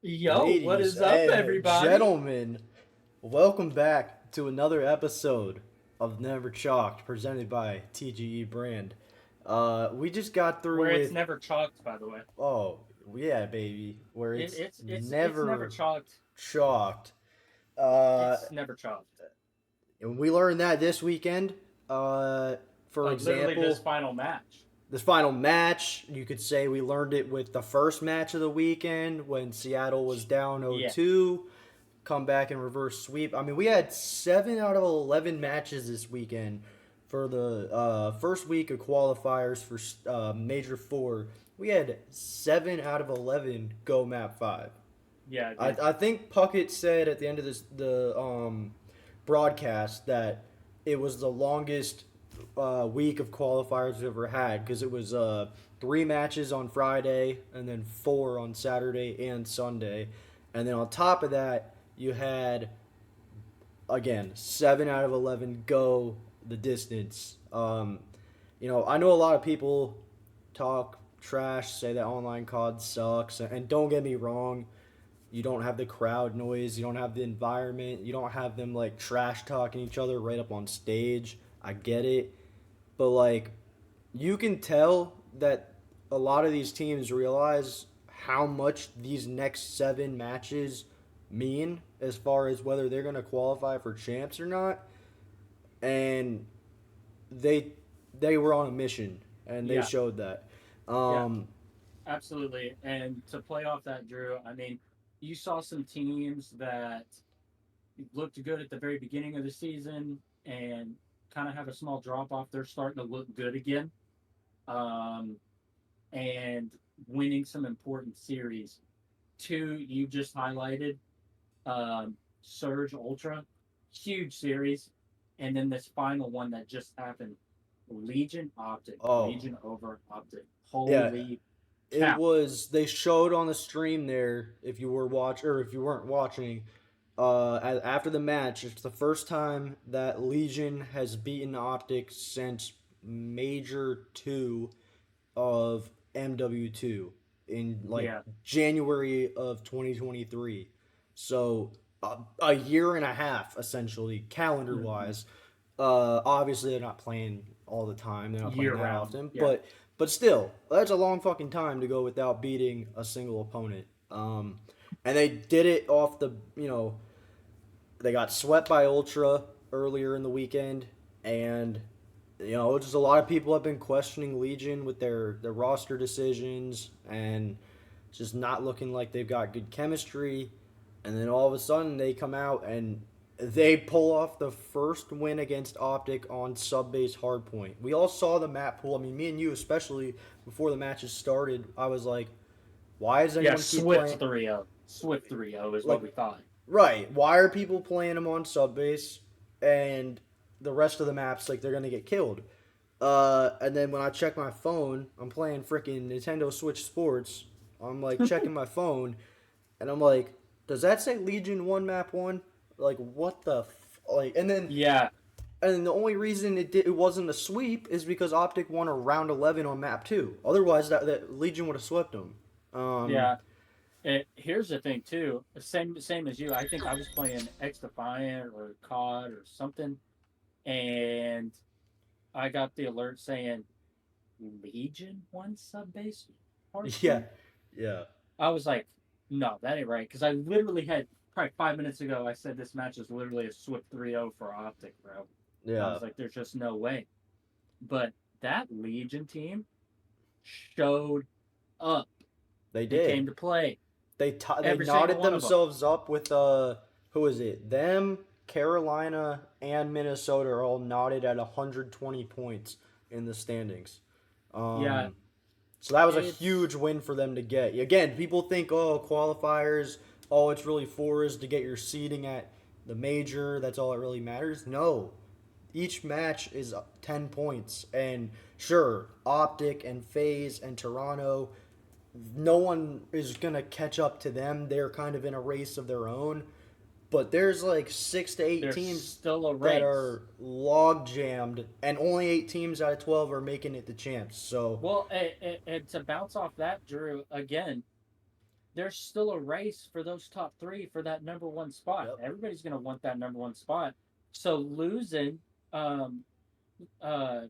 Yo, what Ladies is up, and everybody? gentlemen, welcome back to another episode of Never Chalked, presented by TGE Brand. We just got through Where it's with, never chalked, by the way. oh, yeah, baby, where It, it's it's it's it's never never chalked. chalked. Uh, It's never chalked. and we learned that this weekend. For Like literally this example, final match. this final match, you could say we learned it with the first match of the weekend when Seattle was down Yeah, 0-2. Come back and reverse sweep. I mean, we had 7 out of 11 matches this weekend for the first week of qualifiers for Major 4. We had 7 out of 11 go map 5. yeah, I, dude. I think Puckett said at the end of the broadcast that it was the longest week of qualifiers we've ever had because it was 3 matches on Friday and then 4 on Saturday and Sunday. And then on top of that, you had again 7 out of 11 go the distance. I know a lot of people talk trash, say that online COD sucks, and don't get me wrong, you don't have the crowd noise, you don't have the environment, you don't have them like trash talking each other right up on stage. I get it, but like you can tell that a lot of these teams realize how much these next 7 matches mean as far as whether they're going to qualify for champs or not, and they they were on a mission and they Yeah, showed that. yeah, Um, absolutely. And to play off that, Drew, I mean, you saw some teams that looked good at the very beginning of the season and kind of have a small drop off. They're starting to look good again. Um, and winning some important series. Two, you just highlighted Surge Ultra, huge series, and then this final one that just happened, Legion Optic, oh Legion over Optic. yeah, Holy it cow! was. They showed on the stream there. If you were watch or if you weren't watching, after the match, it's the first time that Legion has beaten Optic since Major 2 of MW2 in like Yeah, January of 2023. So a year and a half essentially calendar mm-hmm. wise. Obviously they're not playing all the time. They're not playing Year that round. often, Yeah, but still, that's a long fucking time to go without beating a single opponent. And they did it off they got swept by Ultra earlier in the weekend, and just a lot of people have been questioning Legion with their roster decisions and just not looking like they've got good chemistry. And then all of a sudden they come out and they pull off the first win against Optic on sub base hardpoint. We all saw the map pool. I mean, me and you especially before the matches started. I was like, why does yeah. anyone keep Swift playing? 3-0. Swift 3-0 is what Like, we thought. right? Why are people playing them on sub base and the rest of the maps like they're gonna get killed? And then when I check my phone, I'm playing freaking Nintendo Switch Sports. I'm like checking my phone, and I'm like, does that say Legion One Map One? Like what the like? Yeah, And then the only reason it wasn't a sweep is because Optic won a round 11 on Map 2. Otherwise, that Legion would have swept them. Um, yeah. Here's the thing too. Same as you. I think I was playing X Defiant or COD or something, and I got the alert saying Legion one sub base hard yeah, point. yeah, I was like, no, that ain't right. Because I literally had probably 5 minutes ago. I said this match is literally a Swift 3-0 for Optic, bro. I yeah. was like, there's just no way. But that Legion team showed up. They They came did. to play. They Every single knotted one of them. themselves up with who is it? Them, Carolina, and Minnesota are all knotted at 120 points in the standings. Yeah, Um, so that was a it's huge win for them to get. Again, people think, oh, qualifiers, all it's really for is to get your seeding at the major. That's all that really matters. No, each match is 10 points, and sure, Optic and FaZe and Toronto, no one is gonna catch up to them. They're kind of in a race of their own. But there's like 6 to 8 there's teams still a that race. are log jammed, and only 8 teams out of 12 are making it to champs. So Well, and to bounce off that, Drew, again, there's still a race for those top three for that number one spot. Yep. Everybody's going to want that number one spot. So losing, um, uh,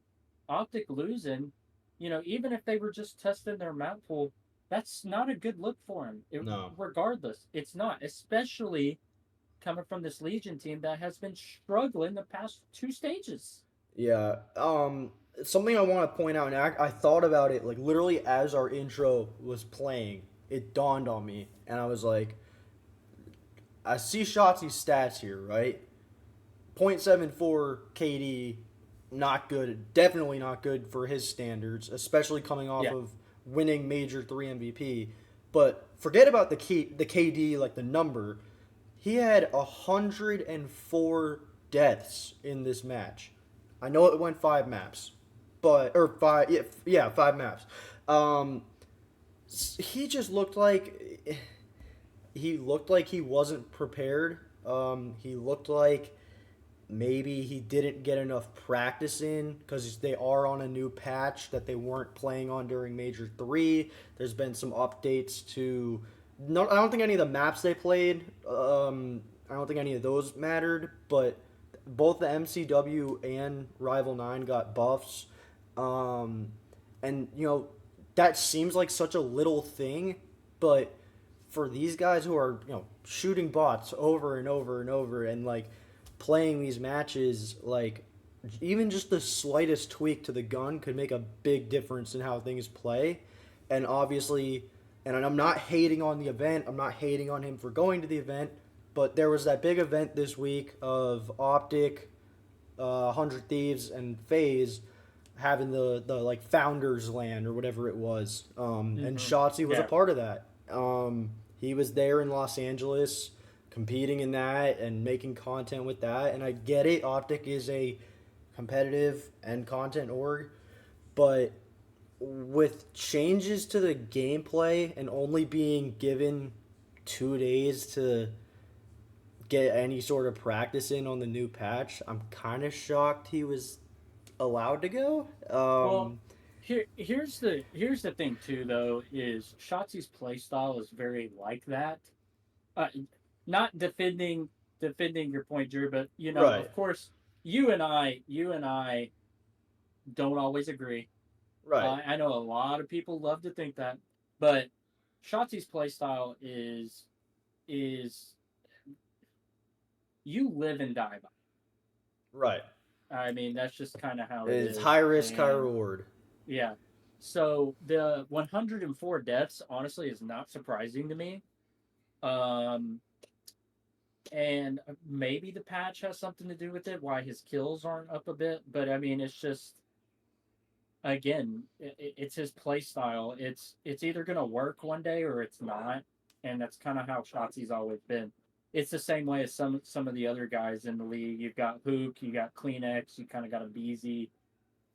Optic losing, even if they were just testing their map pool, that's not a good look for him. No. Regardless, it's not, especially coming from this Legion team that has been struggling the past two stages. Yeah. Something I want to point out, and I thought about it like literally as our intro was playing. It dawned on me, and I was like, I see Shotzi's stats here, right? 0.74 KD, not good. Definitely not good for his standards, especially coming off Yeah, of winning Major 3 MVP. But forget about the KD, like the number. He had 104 deaths in this match. I know it went 5 maps, but or five, yeah, 5 maps. Um, he just looked like he wasn't prepared. He looked like maybe he didn't get enough practice in because they are on a new patch that they weren't playing on during Major 3. There's been some updates to. No, I don't think any of the maps they played. I don't think any of those mattered, but both the MCW and Rival 9 got buffs. Um, and, that seems like such a little thing, but for these guys who are, shooting bots over and over and over and, like, playing these matches, like, even just the slightest tweak to the gun could make a big difference in how things play. And obviously, and I'm not hating on the event, I'm not hating on him for going to the event, but there was that big event this week of OpTic, 100 Thieves, and FaZe having the like founders land or whatever it was. And mm-hmm. Shotzzy was a Yeah, part of that. He was there in Los Angeles competing in that and making content with that. And I get it. OpTic is a competitive and content org, but with changes to the gameplay and only being given 2 days to get any sort of practice in on the new patch, I'm kind of shocked he was allowed to go. well, here's the thing too, though, is Shotzi's playstyle is very like that. uh, Not defending your point, Drew, but Right, of course, you and I don't always agree. right, I know a lot of people love to think that, but Shotzi's playstyle is you live and die by. right. I mean, that's just kind of how it It's high is, risk, high and reward. yeah. So the 104 deaths honestly is not surprising to me. Um, and maybe the patch has something to do with it, why his kills aren't up a bit. But I mean, it's just again, it's his play style. It's either gonna work one day or it's not, and that's kind of how Shotzi's always been. It's the same way as some of the other guys in the league. You've got Hook, you got Kleenex, you kind of got a Beezy.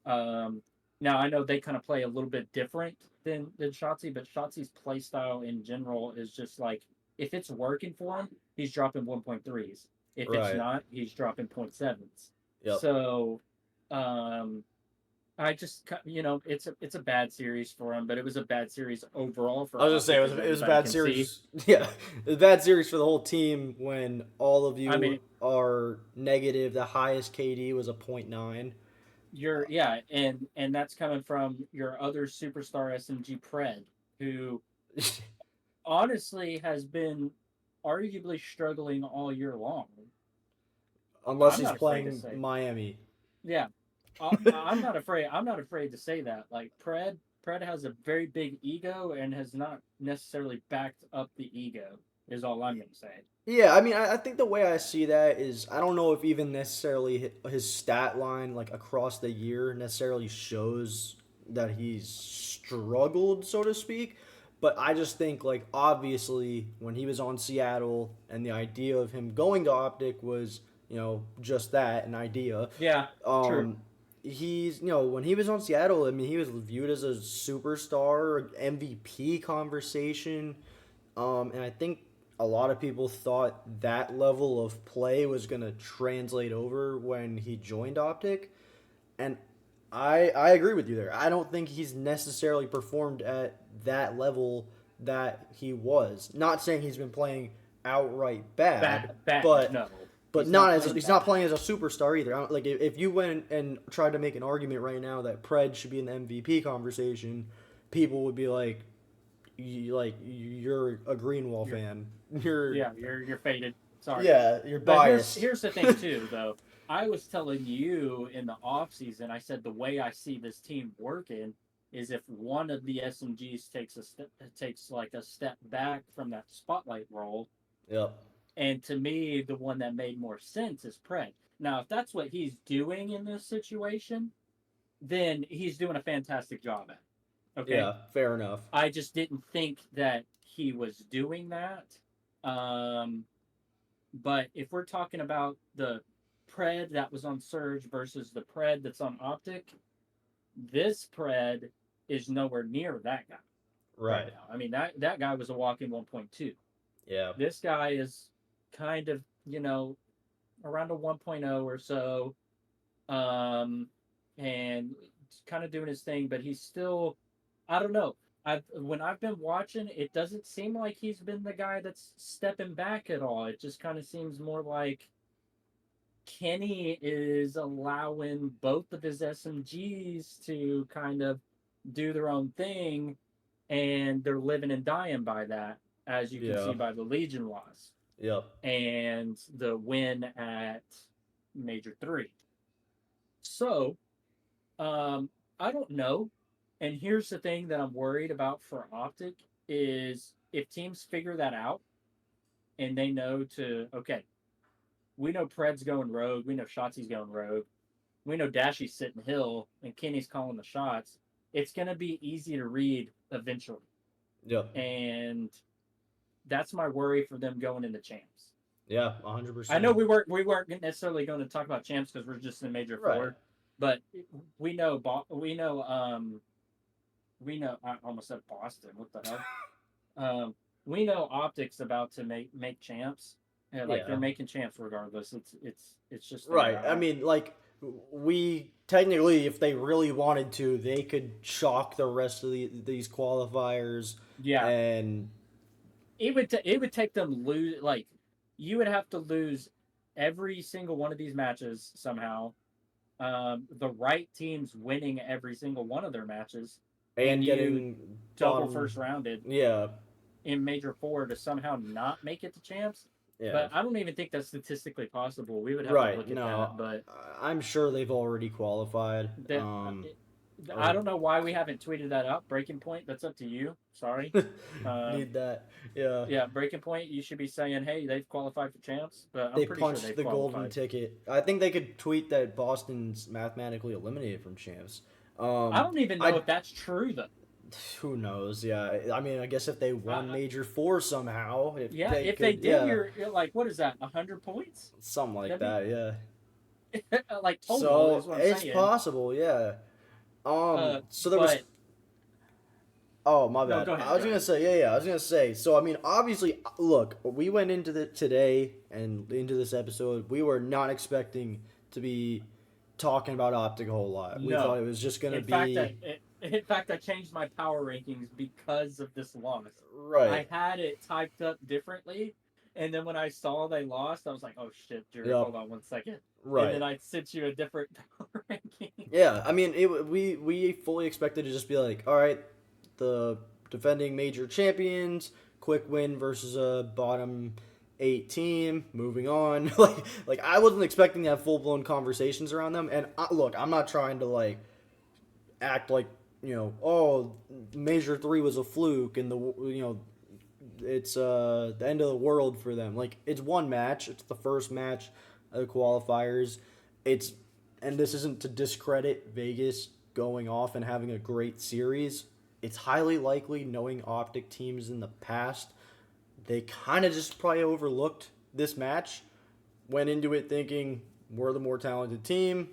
Um, Now I know they kind of play a little bit different than Shotzi, but Shotzi's play style in general is just like if it's working for him, he's dropping 1.3s. If it's Right. not, he's dropping 0.7s. Yep. So, um, I just it's a bad series for him, but it was a bad series overall for I was gonna say Optic, as it was a everybody bad can see. series. Yeah, it was a bad series for the whole team when all of I you mean, are negative. The highest KD was a .9. yeah, and that's coming from your other superstar SMG Pred, who honestly has been arguably struggling all year long. Unless I'm he's not afraid to playing say, Miami. yeah, I'm not afraid. I'm not afraid to say that. Like Pred has a very big ego and has not necessarily backed up the ego. Is all I'm gonna say. Yeah, I mean, I think the way I see that is I don't know if even necessarily his stat line like across the year necessarily shows that he's struggled, so to speak. But I just think like obviously when he was on Seattle and the idea of him going to Optic was just that, an idea. Yeah, true. Um, he's when he was on Seattle, I mean he was viewed as a superstar, MVP conversation. And I think a lot of people thought that level of play was going to translate over when he joined Optic. And I agree with you there. I don't think he's necessarily performed at that level that he was. Not saying he's been playing outright bad, Bad. but No, not as playing he's bad. not playing as a superstar either. Like if you went and tried to make an argument right now that Pred should be in the MVP conversation, people would be like, you're a Greenwall You're fan. You're you're faded. Sorry. yeah, you're But biased. here's the thing too, though. I was telling you in the off season. I said the way I see this team working is if one of the SMGs takes like a step back from that spotlight role, Yep. and to me, the one that made more sense is Pred. Now, if that's what he's doing in this situation, then he's doing a fantastic job at it. Okay. Yeah. Fair enough. I just didn't think that he was doing that. Um, but if we're talking about the Pred that was on Surge versus the Pred that's on OpTic, this Pred is nowhere near that guy Right. now. I mean, that guy was a walking 1.2. Yeah. This guy is kind of, around a 1.0 or so, and kind of doing his thing, but he's still, I don't know. When I've been watching, it doesn't seem like he's been the guy that's stepping back at all. It just kind of seems more like Kenny is allowing both of his SMGs to kind of do their own thing, and they're living and dying by that, as you can Yeah. see by the Legion loss Yep. and the win at Major 3. So, I don't know. And here's the thing that I'm worried about for OpTic is if teams figure that out and they know okay, we know Pred's going rogue, we know Shotzy's going rogue, we know Dashy's sitting hill, and Kenny's calling the shots. It's going to be easy to read eventually. Yep. And that's my worry for them going into champs. Yeah, 100%. I know we weren't necessarily going to talk about champs because we're just in Major 4, but we know I almost said Boston. What the hell? We know OpTic's about to make champs. Yeah, they're making champs regardless. It's just right. I mean, like we technically, if they really wanted to, they could shock the rest of these qualifiers. Yeah, and it would take them lose you would have to lose every single one of these matches somehow. The right teams winning every single one of their matches and getting double first rounded. Yeah. In Major 4 to somehow not make it to champs. Yeah. But I don't even think that's statistically possible. We would have to look at that. But I'm sure they've already qualified. I don't know why we haven't tweeted that out. Breaking Point, that's up to you. Sorry. Need that. Yeah. Yeah, Breaking Point, you should be saying, hey, they've qualified for champs. But they punched the golden ticket. I think they could tweet that Boston's mathematically eliminated from champs. I don't even know if that's true, though. Who knows? Yeah, I mean, I guess if they won Major 4 somehow, if they did, you're like, what is that? 100 points? Something like that. Yeah. Like total so is what I'm it's saying. Possible, yeah. So there was. Oh my bad. No, go ahead, I was gonna say, I was gonna say. So I mean, obviously, look, we went into today and into this episode. We were not expecting to be talking about OpTic a whole lot. We thought it was just gonna be. In fact, I changed my power rankings because of this loss. Right. I had it typed up differently, and then when I saw they lost, I was like, "Oh shit, Jared, hold on 1 second." Right. And then I sent you a different power ranking. Yeah, I mean, we fully expected to just be like, all right, the defending major champions, quick win versus a bottom 8 team, moving on. like I wasn't expecting to have full blown conversations around them. And look, I'm not trying to act like Major 3 was a fluke and it's the end of the world for them. It's one match. It's the first match of the qualifiers. And this isn't to discredit Vegas going off and having a great series. It's highly likely, knowing OpTic teams in the past, they kind of just probably overlooked this match, went into it thinking we're the more talented team.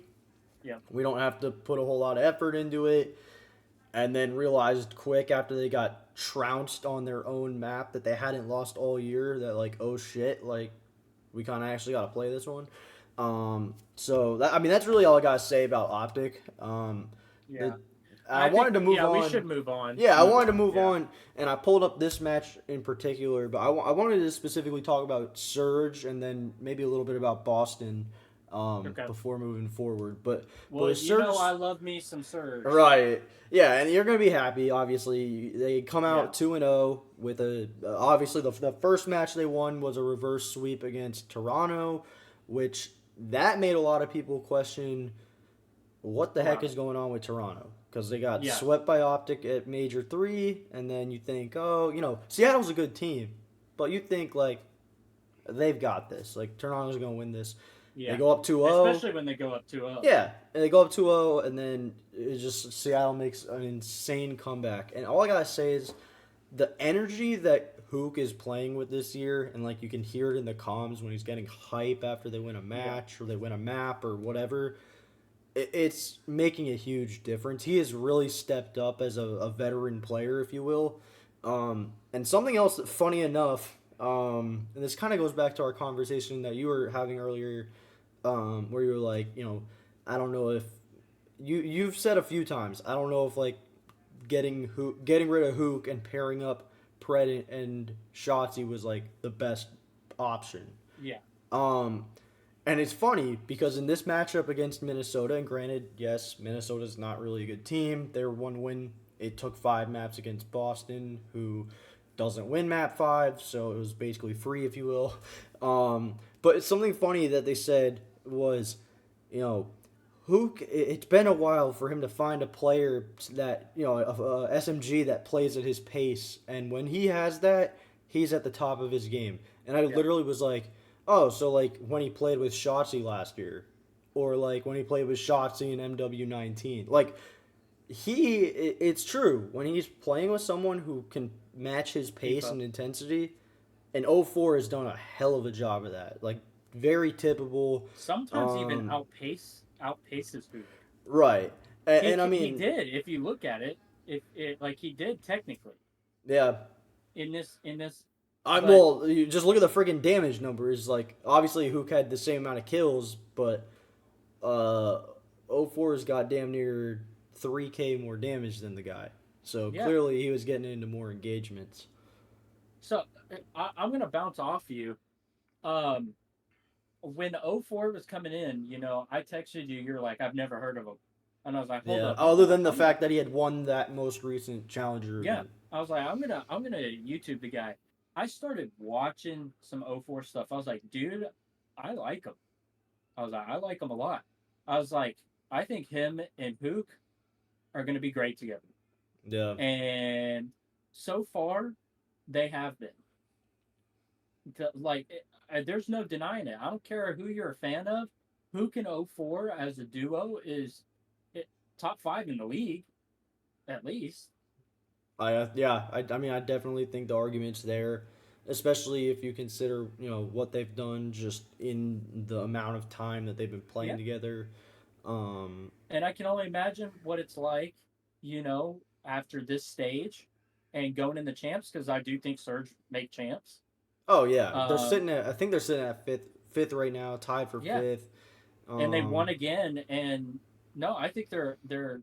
Yeah. We don't have to put a whole lot of effort into it. And then realized quick after they got trounced on their own map that they hadn't lost all year, that oh shit, we kind of actually got to play this one. So that's really all I gotta say about OpTic. I wanted to move yeah, we on. should move on. Yeah, I wanted to move Yeah. on, and I pulled up this match in particular, but I wanted to specifically talk about Surge and then maybe a little bit about Boston Okay. before moving forward. But Well, with you know, I Surge, love me some Surge. right? Yeah, and you're gonna be happy. Obviously, they come Yeah. out 2-0 with a obviously the first match they won was a reverse sweep against Toronto, which that made a lot of people question what the heck is Toronto. going on with Toronto? Because they got Yeah. swept by OpTic at Major 3, and then you think, oh, Seattle's a good team, but you think, like, they've got this. Like, Toronto's going to win this. They Yeah. go up 2-0. Especially when they go up 2-0. Yeah, and they go up 2-0, and then it's just Seattle makes an insane comeback. And all I got to say is the energy that Hook is playing with this year, and, like, you can hear it in the comms when he's getting hype after they win a Yeah. match or they win a map or whatever it's making a huge difference. He has really stepped up as a veteran player, if you will. And something else that, funny enough, and this kind of goes back to our conversation that you were having earlier, where you were like, I don't know if you've said a few times, I don't know if like getting rid of Hook and pairing up Pred and Shotzzy was like the best option. Yeah. Um, and it's funny because in this matchup against Minnesota, and granted, yes, Minnesota's not really a good team. Their one win, it took 5 maps against Boston, who doesn't win map 5, so it was basically free, if you will. But it's something funny that they said was, it's been a while for him to find a player that, a SMG that plays at his pace. And when he has that, he's at the top of his game. And I Yeah. literally was like, oh, so like when he played with Shotzzy last year, or like when he played with Shotzzy in MW19, like it's true when he's playing with someone who can match his pace and intensity. And 04 has done a hell of a job of that. Like very typical. Sometimes even Um, outpaces Hook. right, and I He mean, did, if you look at it, if it like he did technically yeah. in this, I but well, you just look at the friggin' damage numbers. Like obviously, Hook had the same amount of kills, but uh, 04's got damn near 3K more damage than the guy. So yeah. clearly, he was getting into more engagements. So I'm gonna bounce off you. Um, when 04 was coming in, I texted you. You're like, I've never heard of him, and I was like, hold Yeah. up. Other than the fact that he had won that most recent Challenger Yeah. event. I was like, I'm gonna YouTube the guy. I started watching some 04 stuff. I was like, dude, I like him. I was like, I like him a lot. I was like, I think him and Hook are gonna be great together. Yeah. And so far, they have been. Like, there's no denying it. I don't care who you're a fan of. Hook and 04 as a duo is top 5 in the league, at least. I mean I definitely think the argument's there, especially if you consider what they've done just in the amount of time that they've been playing Yeah. together. And I can only imagine what it's like, after this stage and going in the champs, because I do think Surge make champs. Oh yeah, they're Um, sitting at. I think they're sitting at fifth right now, tied for yeah, fifth. and they won Um, again. And no, I think they're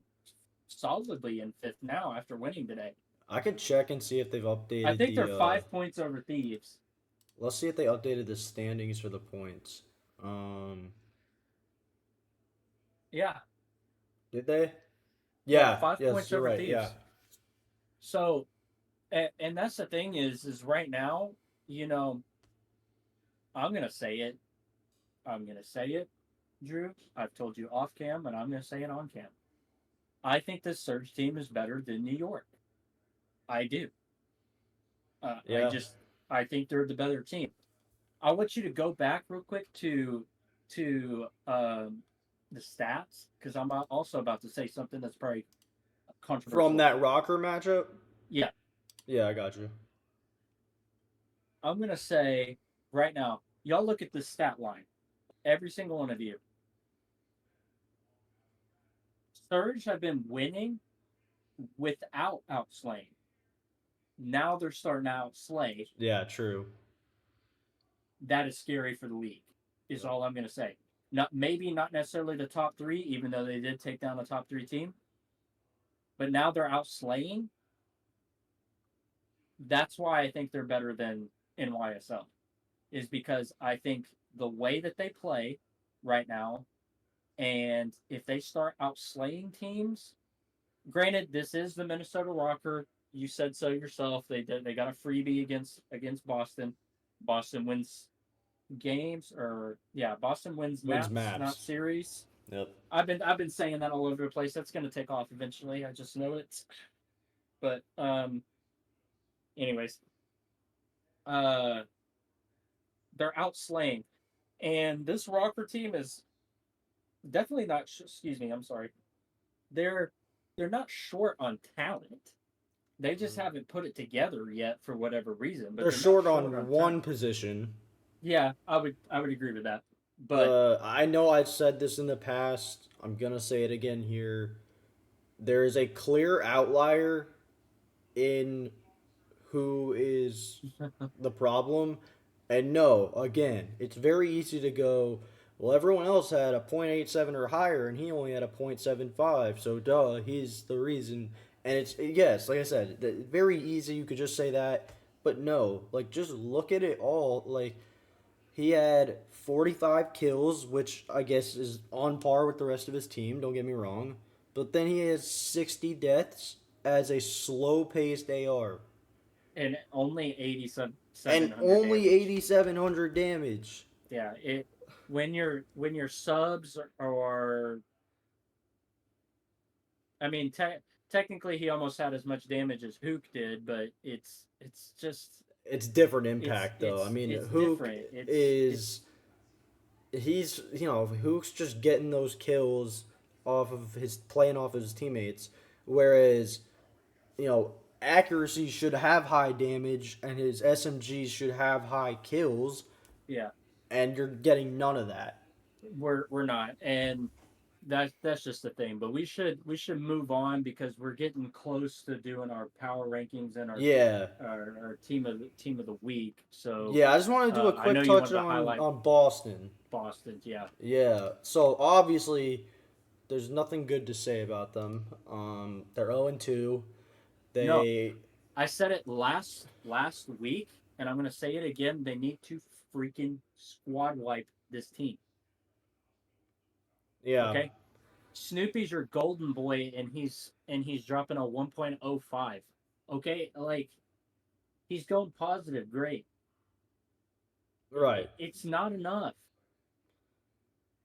solidly in fifth now after winning today. I could check and see if they've I updated think they're the. 5 points over Thieves. Let's see if they updated the standings for the points. Yeah, Did they? yeah, Yeah. five Yes, points you're over right. Yeah. Thieves. So, and that's the thing is right now, you know, I'm gonna say it. I'm gonna say it, Drew. I've told you off cam, and I'm gonna say it on cam. I think this Surge team is better than New York. I do. I Yeah. just I think they're the better team. I want you to go back real quick to the stats because I'm also about to say something that's probably From controversial. that rocker matchup. Yeah, Yeah, I got you. I'm gonna say right now, y'all look at this stat line. Every single one of you. Surge have been winning without outslaying. Now they're starting to outslay. Yeah, true. That is scary for the league. Is all I'm gonna say. Not necessarily the top 3, even though they did take down the top 3 team. but now they're outslaying. That's why I think they're better than NYSL, is because I think the way that they play right now, and if they start outslaying teams, granted, this is the Minnesota Rocker. You said so yourself. They got a freebie against Boston. Boston wins games, or yeah, Boston wins Wins maps, not maps. series. Yep. I've been saying that all over the place. That's going to take off eventually. I just know it. But anyways, uh, they're outslaying, and this Rocker team is definitely not. Excuse me. I'm sorry. They're they're not short on talent. They just haven't put it together yet for whatever reason. But They're they're not short short on on one talent. position. Yeah, I would agree with that. But I know I've said this in the past. I'm gonna say it again here. There is a clear outlier in who is the problem. And no, again, it's very easy to go, well, everyone else had a .87 or higher, and he only had a .75, so duh, he's the reason. And it's, yes, like I said, very easy, you could just say that, but no, like, just look at it all. Like, he had 45 kills, which I guess is on par with the rest of his team, don't get me wrong. But then he has 60 deaths as a slow paced AR. and only And 8,700 only damage. 8,700 damage. Yeah, it when your subs or I mean technically he almost had as much damage as Hook did, but it's just It's different impact, though. I mean, it's Hook different. It's is. He's, Hook's just getting those kills off of his playing off of his teammates. Whereas, accuracy should have high damage and his SMGs should have high kills, yeah, and you're getting none of that. we're not, and that's just the thing. But we should move on because we're getting close to doing our power rankings and Yeah. our team of the week. So Yeah, I just want to do a I know quick you touch wanted to on, highlight on Boston. Boston. Yeah. Yeah. So, obviously, there's nothing good to say about them. They're 0-2. No, They, I said it last week, and I'm gonna say it again. They need to freaking squad wipe this team. yeah, Okay, Snoopy's your golden boy, and he's dropping a 1.05. Okay, like he's going positive. Great. right. It's not enough.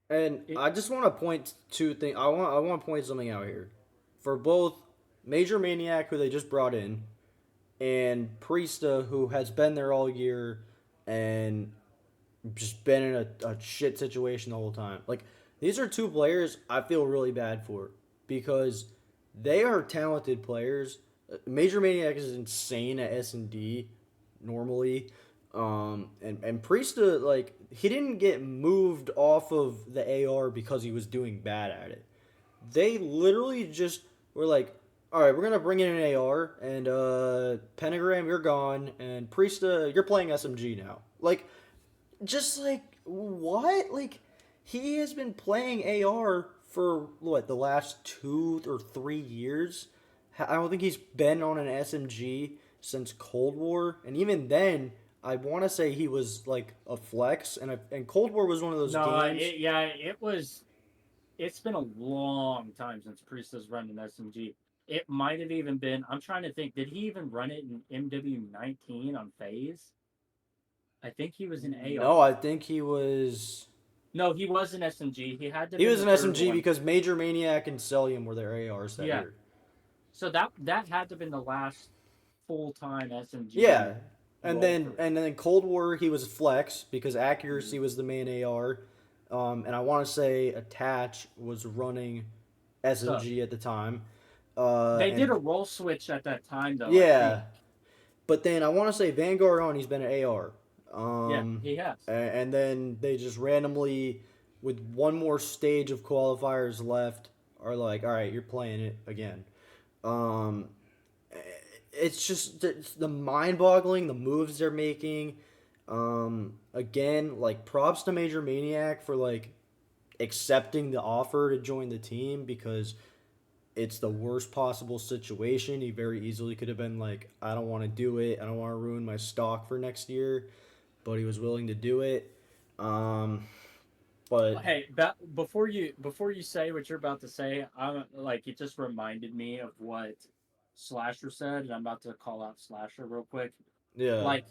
And It I just want to point two things. I want to point something out here for both Major Maniac, who they just brought in, and Priesta, who has been there all year and just been in a shit situation the whole time. Like, these are two players I feel really bad for because they are talented players. Major Maniac is insane at S&D normally. And Priesta, like, he didn't get moved off of the AR because he was doing bad at it. They literally just were like, all right, we're gonna bring in an AR, and Pentagram, you're gone, and Priesta, you're playing SMG now. Like, just like what? Like, he has been playing AR for what, the last 2 or 3 years. I don't think he's been on an SMG since Cold War, and even then, I want to say he was like a flex, and Cold War was one of those no, games. yeah, it was. It's been a long time since Priest has run an SMG. It might have even been. I'm trying to think. Did he even run it in MW19 on FaZe? I think he was an No, AR. I think he was. No, he was an SMG. He had to have He been was the an third SMG one. because Major Maniac and Celium were their ARs that Yeah. year. So that had to have been the last full time SMG Yeah, and role then for. and then Cold War he was flex because accuracy Mm. was the main AR, and I want to say Attach was running So SMG at the time, they did and a role switch at that time, though. I yeah, think. but then I want to say Vanguard on he's been an AR, Yeah, he has. and then they just randomly with one more stage of qualifiers left are like, all right, you're playing it again. Um, it's just it's the mind-boggling the moves they're making. Again, like props to Major Maniac for like accepting the offer to join the team because it's the worst possible situation. He very easily could have been like, I don't want to do it. I don't want to ruin my stock for next year, but he was willing to do it. Um, but Hey, before you say what you're about to say, I'm like it just reminded me of what Slasher said, and I'm about to call out Slasher real quick. yeah, Like,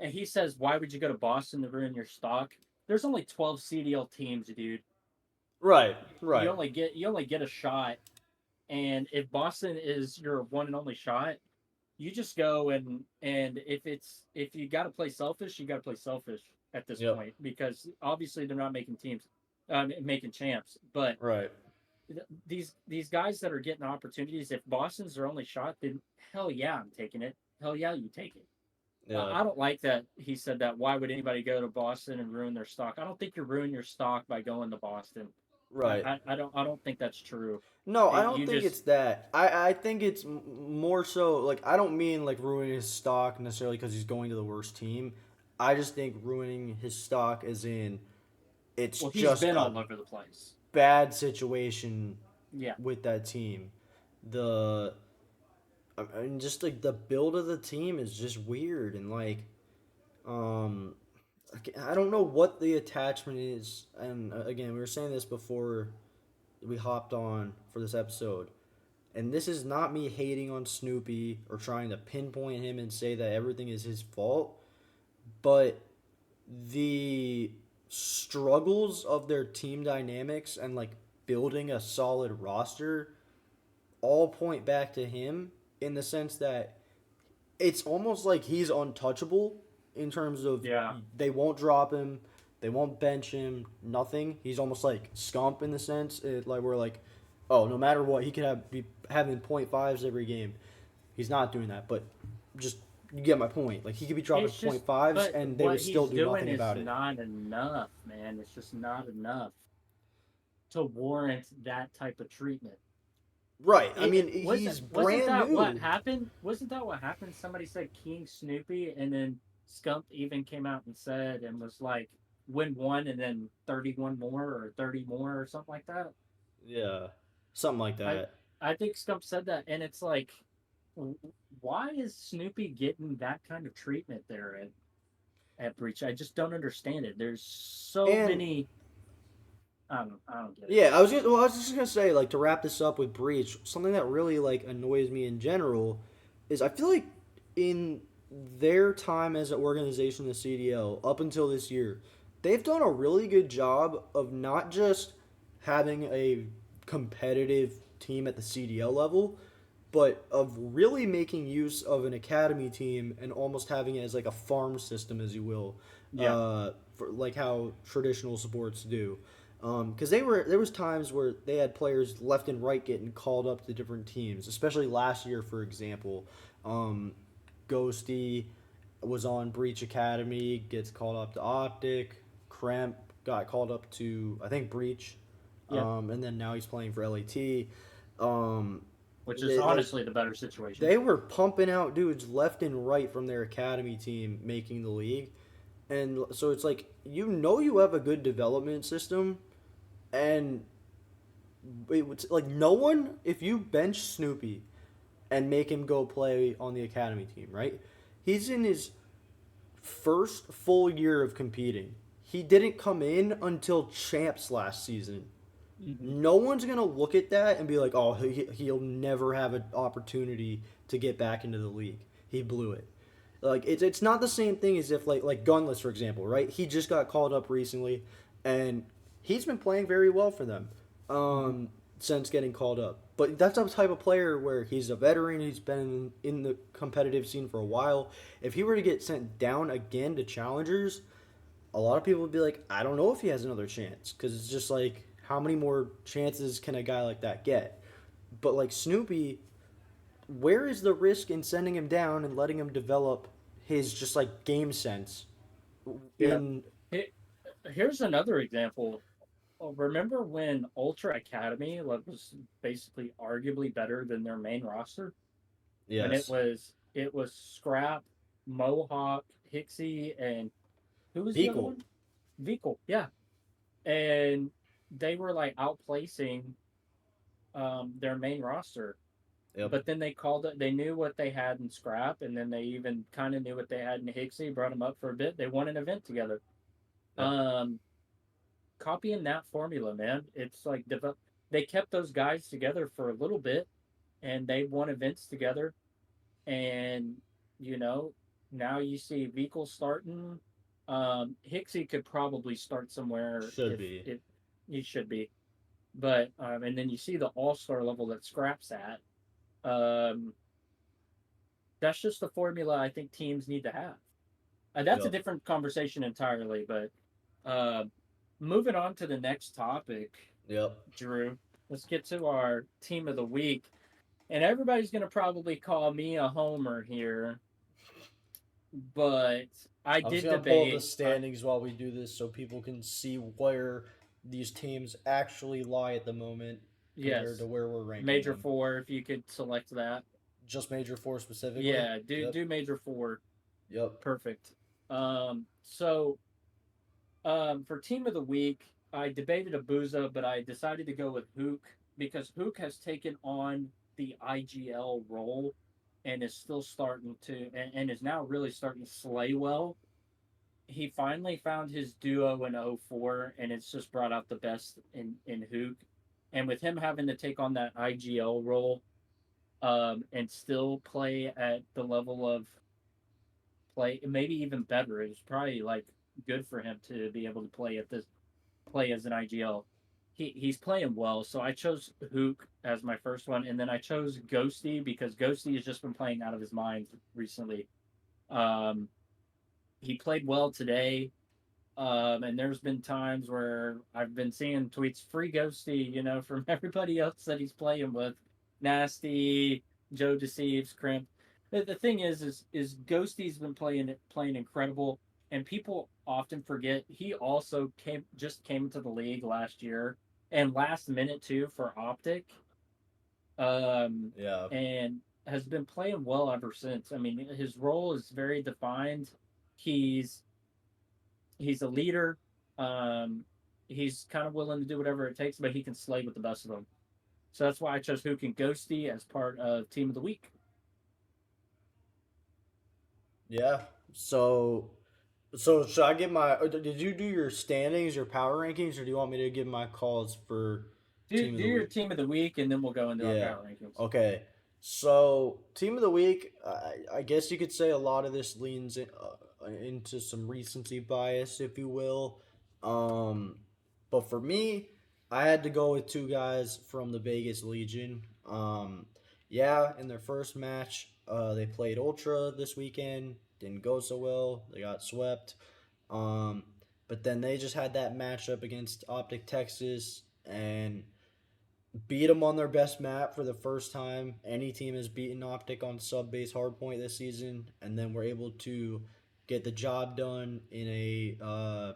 and he says, "Why would you go to Boston to ruin your stock?" There's only 12 CDL teams, dude. right, You right, only get a shot, and if Boston is your one and only shot, you just go and if you got to play selfish, you got to play selfish at this yep, point because obviously they're not making teams, making champs. But right, these guys that are getting opportunities, if Boston's their only shot, then hell yeah, I'm taking it. Hell yeah, you take it. yeah, I don't like that he said that. Why would anybody go to Boston and ruin their stock? I don't think you ruin your stock by going to Boston. right. I don't think that's true. No, I don't You think just it's that. I think it's more so like I don't mean like ruining his stock necessarily because he's going to the worst team. I just think ruining his stock as in it's well, he's just been a all over the place. bad situation Yeah, with that team. The I mean, just like the build of the team is just weird and like um I don't know what the attachment is. And again, we were saying this before we hopped on for this episode. And this is not me hating on Snoopy or trying to pinpoint him and say that everything is his fault, but the struggles of their team dynamics and like building a solid roster all point back to him in the sense that it's almost like he's untouchable in terms of yeah. they won't drop him, they won't bench him, nothing. He's almost like Scump in the sense like we're like, oh, no matter what, he could be having point fives every game. He's not doing that, but just you get my point. Like he could be dropping It's point just, fives but and they what would still he's do doing nothing is about it. not enough, man. It's just not enough to warrant that type of treatment. Right. I mean, It he's wasn't brand that what new. happened? Wasn't that what happened? Somebody said King Snoopy, and then Scump even came out and said and was like, win one and then 31 more or 30 more or something like that. Yeah. Something like I that. I think Scump said that, and it's like, why is Snoopy getting that kind of treatment there at Breach? I just don't understand it. There's so And many. I don't get it. yeah, I was just gonna say, like, to wrap this up with Breach, something that really like annoys me in general is I feel like in their time as an organization, the CDL, up until this year, they've done a really good job of not just having a competitive team at the CDL level, but of really making use of an academy team and almost having it as like a farm system, as you will, Yeah, for like how traditional sports do. Because there was times where they had players left and right getting called up to different teams, especially last year, for example. Um, Ghosty was on Breach Academy, gets called up to OpTic. Cramp got called up to I think Breach, yeah. and then now he's playing for LAT. Um, Which is like honestly the better situation. they were pumping out dudes left and right from their academy team making the league. And so it's like you have a good development system and it would like no one if you bench Snoopy and make him go play on the academy team, right? He's in his first full year of competing. He didn't come in until champs last season. Hmm. No one's gonna look at that and be like, "Oh, he'll never have an opportunity to get back into the league. He blew it." Like it's not the same thing as if like Gunless for example, right? He just got called up recently, and he's been playing very well for them Hmm. since getting called up. But that's a type of player where he's a veteran. He's been in the competitive scene for a while. If he were to get sent down again to challengers, a lot of people would be like, I don't know if he has another chance because it's just like how many more chances can a guy like that get? But like Snoopy, where is the risk in sending him down and letting him develop his just like game sense Yeah. in Here's another example. Remember when Ultra Academy was basically arguably better than their main roster? When yes it was Scrap, Mohawk, Hixie, and who was the other Beagle. one? Vico. Yeah, and they were like outplacing their main roster. Yep. But then they called it. They knew what they had in Scrap, and then they even kind of knew what they had in Hixie. Brought them up for a bit. They won an event together. Yep. Um, Copying that formula, man. It's like they kept those guys together for a little bit, and they won events together. And you know, now you see Vikal starting. Hixie could probably start somewhere Should be. if he should be, but and then you see the All Star level that Scraps at. Um, that's just the formula I think teams need to have. That's a Yep. different conversation entirely. But uh, moving on to the next topic, Yep. Drew. Let's get to our team of the week. And everybody's going to probably call me a homer here, but I I'm just did gonna pull up the debate. standings while we do this so people can see where these teams actually lie at the moment compared Yes, to where we're ranking Major them. Four, if you could select that. Just Major Four specifically. Yeah, Yep. do Major Four. Yep. Perfect. So for team of the week, I debated Abuza, but I decided to go with Hook because Hook has taken on the IGL role and is still starting to and is now really starting to slay well. He finally found his duo in '04, and it's just brought out the best in Hook. And with him having to take on that IGL role, and still play at the level of play, maybe even better. It's probably like good for him to be able to play as an IGL. He's playing well, so I chose Hook as my first one, and then I chose Ghosty because Ghosty has just been playing out of his mind recently. Um, he played well today. And there's been times where I've been seeing tweets free Ghosty, from everybody else that he's playing with. Nasty, Joe Deceives, Crimp. The thing is Ghosty's been playing incredible, and people often forget he also came to the league last year and last minute too for OpTic, um, Yeah. and has been playing well ever since. I mean, his role is very defined. He's he's a leader. Um, he's kind of willing to do whatever it takes, but he can slay with the best of them. So that's why I chose Hook and Ghosty as part of Team of the Week. Yeah. So should I give my? Did you do your standings, your power rankings, or do you want me to give my calls for Do team of do the your week? Team of the Week, and then we'll go into our Yeah. power rankings. Okay. So team of the week, I guess you could say a lot of this leans into some recency bias, if you will. Um, but for me, I had to go with two guys from the Vegas Legion. Yeah, in their first match, they played Ultra this weekend. Didn't go so well. They got swept. Um, but then they just had that matchup against OpTic Texas and beat them on their best map for the first time. Any team has beaten OpTic on sub base hardpoint this season, and then we're able to get the job done in a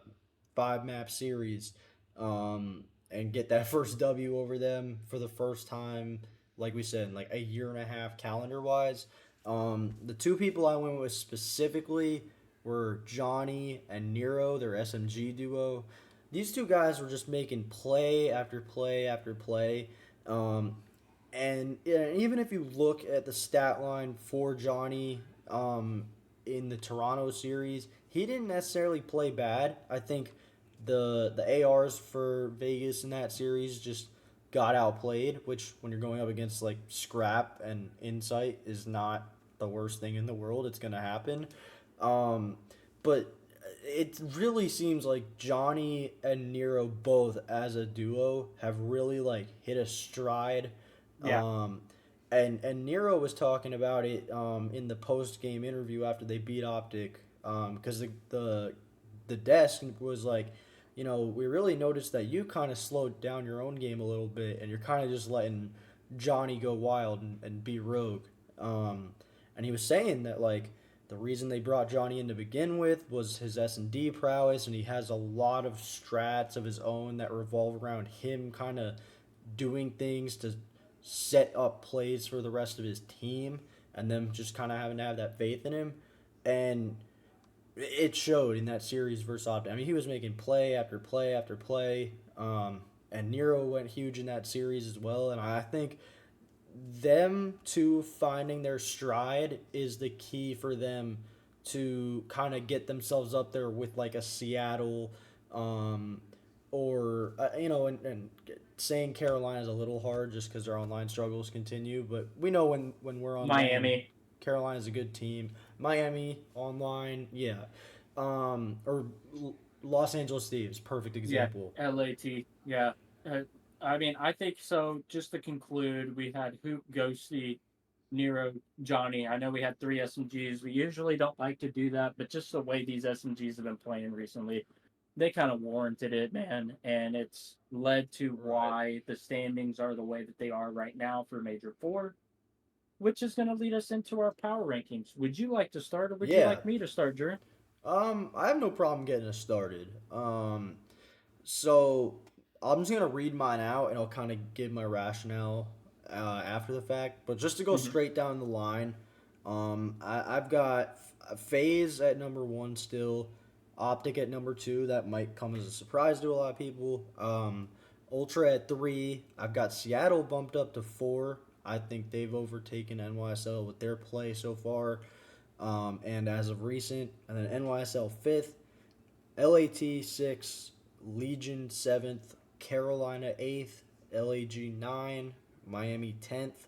5 map series, and get that first W over them for the first time. Like we said, in like a year and a half calendar wise. The two people I went with specifically were Johnny and Nero, their SMG duo. These two guys were just making play after play after play. Um, and yeah, even if you look at the stat line for Johnny in the Toronto series, he didn't necessarily play bad. I think the ARs for Vegas in that series just got outplayed, which when you're going up against like Scrap and Insight is not the worst thing in the world. It's gonna happen. Um, but it really seems like Johnny and Nero both as a duo have really like hit a stride. Yeah, Um, and Nero was talking about it in the post game interview after they beat Optic, because the desk was like, we really noticed that you kind of slowed down your own game a little bit, and you're kind of just letting Johnny go wild and be rogue. And he was saying that like the reason they brought Johnny in to begin with was his S&D prowess, and he has a lot of strats of his own that revolve around him kind of doing things to set up plays for the rest of his team, and them just kind of having to have that faith in him. And it showed in that series versus Optic. I mean, he was making play after play after play. and Nero went huge in that series as well. And I think them two finding their stride is the key for them to kind of get themselves up there with like a Seattle, um, or and saying Carolina is a little hard just because their online struggles continue. But we know when we're online, Miami. Carolina's a good team. Miami online, yeah, or Los Angeles Thieves, perfect Yeah, example. LAT. Yeah. Uh, I mean, I think so. Just to conclude, we had Hoop, Ghosty, Nero, Johnny. I know we had three SMGs. We usually don't like to do that, but just the way these SMGs have been playing recently, they kind of warranted it, man. And it's led to Right. why the standings are the way that they are right now for Major Four, which is going to lead us into our power rankings. Would you like to start, or would you Yeah. like me to start, Drew? I have no problem getting us started. So I'm just gonna read mine out, and I'll kind of give my rationale after the fact. But just to go Mm-hmm. straight down the line, I've got FaZe at number one still, OpTic at number two. That might come as a surprise to a lot of people. Ultra at three. I've got Seattle bumped up to four. I think they've overtaken NYSL with their play so far, and as of recent. And then NYSL fifth, LAT sixth, Legion seventh, Carolina eighth, LAG nine, Miami 10th,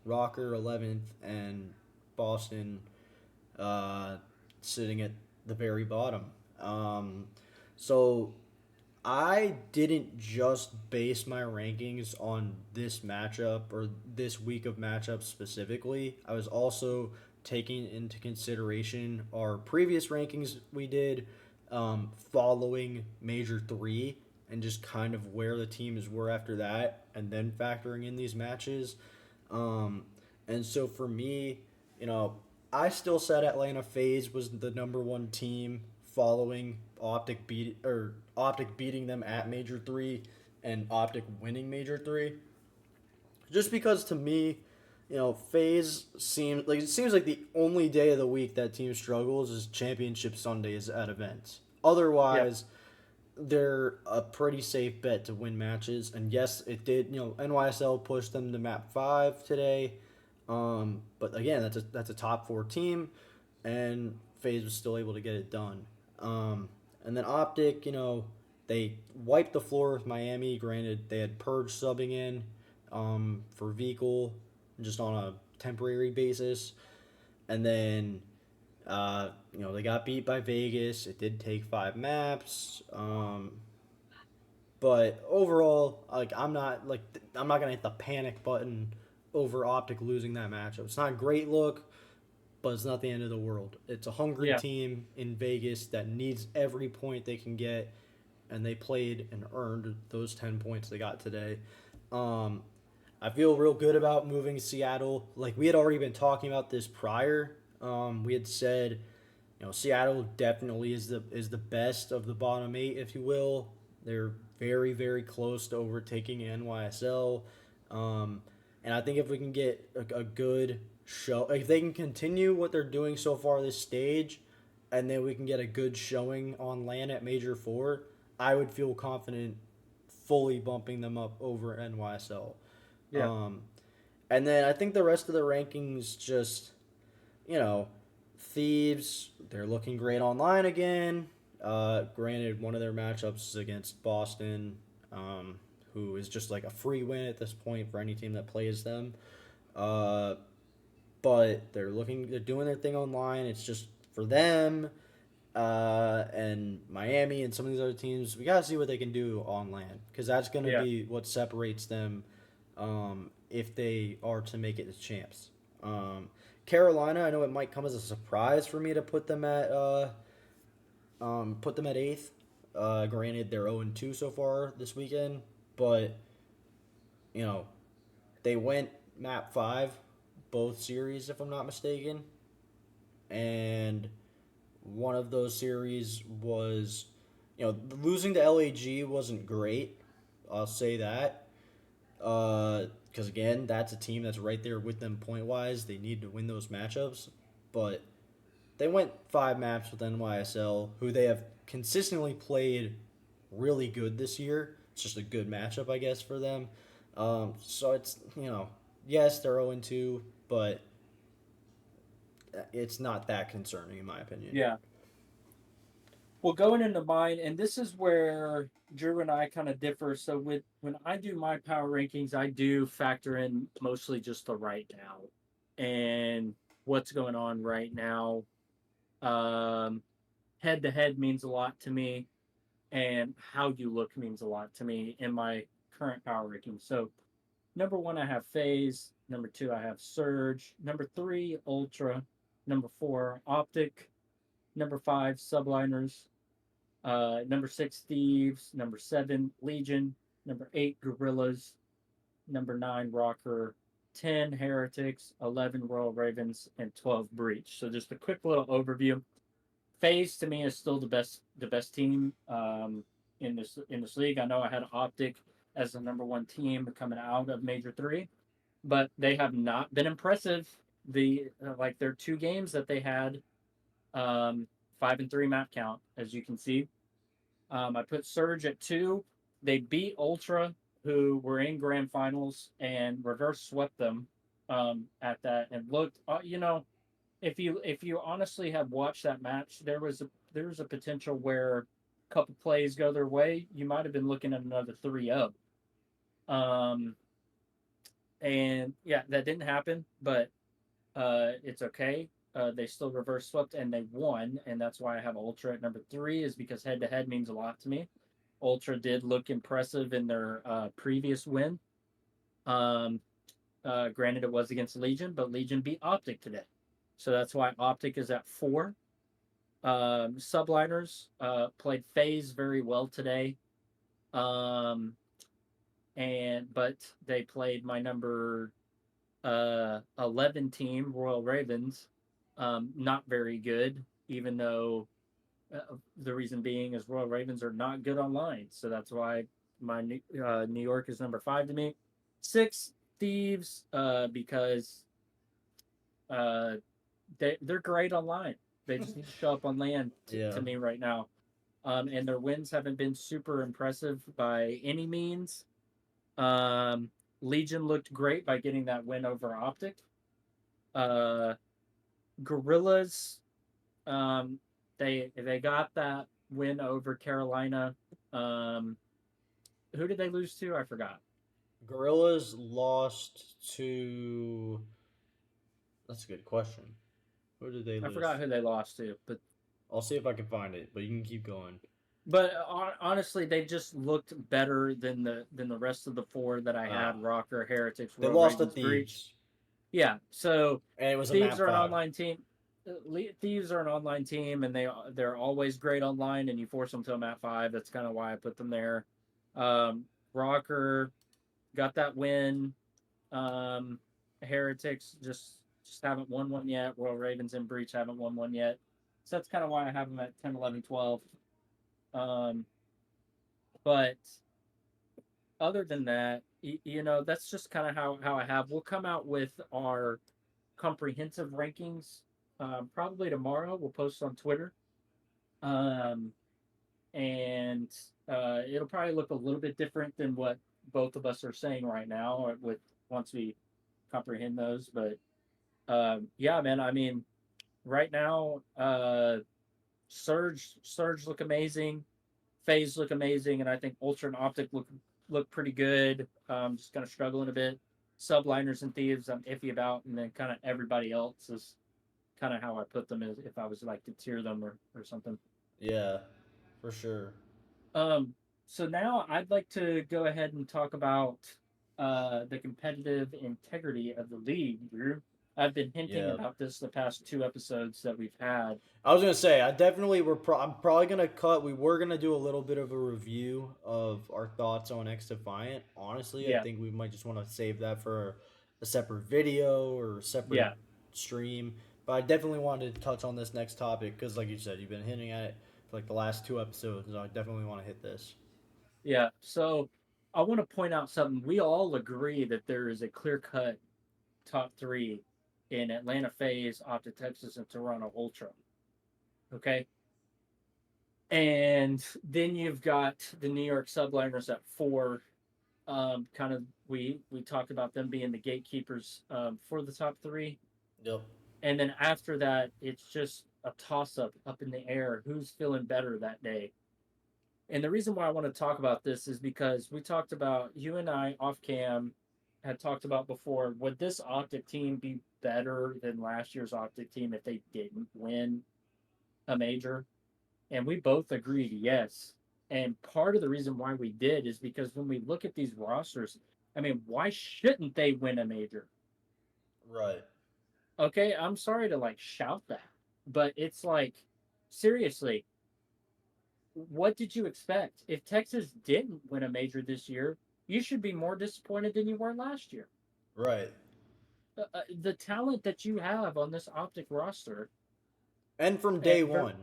Rocker 11th, and Boston uh, sitting at the very bottom. Um, so I didn't just base my rankings on this matchup or this week of matchups specifically. I was also taking into consideration our previous rankings we did, following Major 3, and just kind of where the teams were after that, and then factoring in these matches. Um, and so for me, you know, I still said Atlanta FaZe was the number one team following OpTic beating them at Major 3 and OpTic winning Major 3. Just because to me, FaZe seems like the only day of the week that team struggles is Championship Sundays at events. Yeah. Otherwise, they're a pretty safe bet to win matches. And yes, it did. NYSL pushed them to map 5 today. But again, that's a top 4 team, and FaZe was still able to get it done. And then OpTic, they wiped the floor with Miami. Granted, they had Purge subbing in, for Vehicle, just on a temporary basis. And then, they got beat by Vegas. It did take 5 maps. But overall, I'm not gonna hit the panic button over OpTic losing that matchup. It's not a great look, but it's not the end of the world. It's a hungry Yeah. team in Vegas that needs every point they can get, and they played and earned those 10 points they got today. Um, I feel real good about moving Seattle. Like we had already been talking about this prior. We had said, Seattle definitely is the best of the bottom 8, if you will. They're very very close to overtaking NYSL, um, and I think if we can get a good show, if they can continue what they're doing so far this stage, and then we can get a good showing on land at Major 4, I would feel confident fully bumping them up over NYSL. Yeah. Um, and then I think the rest of the rankings just, you know, Thieves, they're looking great online again. Granted, one of their matchups is against Boston, um, who is just like a free win at this point for any team that plays them. Uh, but they're doing their thing online. It's just for them, and Miami and some of these other teams. We gotta see what they can do on land because that's gonna Yeah. be what separates them, if they are to make it as champs. Carolina, I know it might come as a surprise for me to put them at eighth. Granted, they're 0-2 so far this weekend, but you know they went map 5 both series if I'm not mistaken, and one of those series was, losing to LAG wasn't great. I'll say that. Because again, that's a team that's right there with them point wise. They need to win those matchups, but they went 5 maps with NYSL, who they have consistently played really good this year. just a good matchup, I guess, for them. So it's yes, they're 0-2, but it's not that concerning in my opinion. Yeah. Well, going into mine, and this is where Drew and I kind of differ. So with when I do my power rankings, I do factor in mostly just the right now and what's going on right now. Um, Head to head means a lot to me, and how you look means a lot to me in my current power rankings. So number one, I have FaZe. Number two, I have Surge. Number three, Ultra. Number four, Optic. Number five, Subliners. Number six, Thieves. Number seven, Legion. Number eight, Gorillas. Number nine, Rocker. 10, Heretics. 11, Royal Ravens. And 12, Breach. So just a quick little overview. FaZe to me is still the best team in this league. I know I had Optic as the number one team coming out of Major Three, but they have not been impressive. Like their two games that they had, um, 5-3 map count, as you can see. I put Surge at two. They beat Ultra, who were in grand finals, and reverse swept them at that, and looked. If you honestly have watched that match, there was a potential where a couple plays go their way. You might have been looking at another 3-0. Um, and yeah, that didn't happen, but it's okay. They still reverse swept and they won, and that's why I have Ultra at number three. Is because head to head means a lot to me. Ultra did look impressive in their previous win. Um, Granted, it was against Legion, but Legion beat Optic today, so that's why Optic is at four. Subliners played FaZe very well today, um, but they played my number 11 team, Royal Ravens, not very good, even though the reason being is Royal Ravens are not good online. So that's why my New York is number five to me. Six, Thieves, because uh, they're great online. They just need to show up on land Yeah. to me right now. And their wins haven't been super impressive by any means. Um, Legion looked great by getting that win over Optic. Uh, Gorillas, um, they got that win over Carolina. Um, who did they lose to? I forgot. Gorillas lost to. That's a good question. Who did they I lose forgot to? who they lost to, but I'll see if I can find it, but you can keep going. honestly, they just looked better than the rest of the four that I Ah, had: Rocker, Heretics, they Royal lost to Ravens, Breach. Thieves, Yeah, so and it was a Thieves map are an 5. online team. Thieves are an online team, and they're always great online. And you force them to a map five. That's kind of why I put them there. Um, Rocker got that win. Um, Heretics just haven't won one yet. Royal Ravens and Breach haven't won one yet. So that's kind of why I have them at 10, 11, 12. Um, but other than that, that's just kind of how I have. We'll come out with our comprehensive rankings probably tomorrow. We'll post on Twitter. Um, and it'll probably look a little bit different than what both of us are saying right now with once we comprehend those. But yeah, man, I mean, right now, Surge look amazing, FaZe look amazing, and I think Ultra and Optic look pretty good. Just kind of struggling a bit. Subliners and Thieves, I'm iffy about, and then kind of everybody else is kind of how I put them, as if I was like to tier them or something. Yeah, for sure. Um, so now I'd like to go ahead and talk about the competitive integrity of the league, Drew. I've been hinting Yeah. about this the past two episodes that we've had. I was gonna say I definitely I'm probably gonna cut. We were gonna do a little bit of a review of our thoughts on X Defiant. Honestly, I Yeah, think we might just want to save that for a separate video or a separate yeah, stream. But I definitely wanted to touch on this next topic because, like you said, you've been hinting at it for like the last two episodes. So I definitely want to hit this. yeah. So I want to point out something. We all agree that there is a clear cut top three in Atlanta FaZe, OpTic Texas, and Toronto Ultra. Okay. And then you've got the New York Subliners at 4. Kind of we talked about them being the gatekeepers for the top 3, Yep. and then after that, it's just a toss up in the air. Who's feeling better that day? And the reason why I want to talk about this is because we talked about, you and I off cam had talked about before, would this OpTic team be better than last year's OpTic team if they didn't win a major? And we both agreed yes. And part of the reason why we did is because when we look at these rosters, I mean, why shouldn't they win a major? Right. Okay, I'm sorry to like shout that, but it's like, seriously, what did you expect? If Texas didn't win a major this year, you should be more disappointed than you were last year. Right. The talent that you have on this OpTic roster, And from day and one.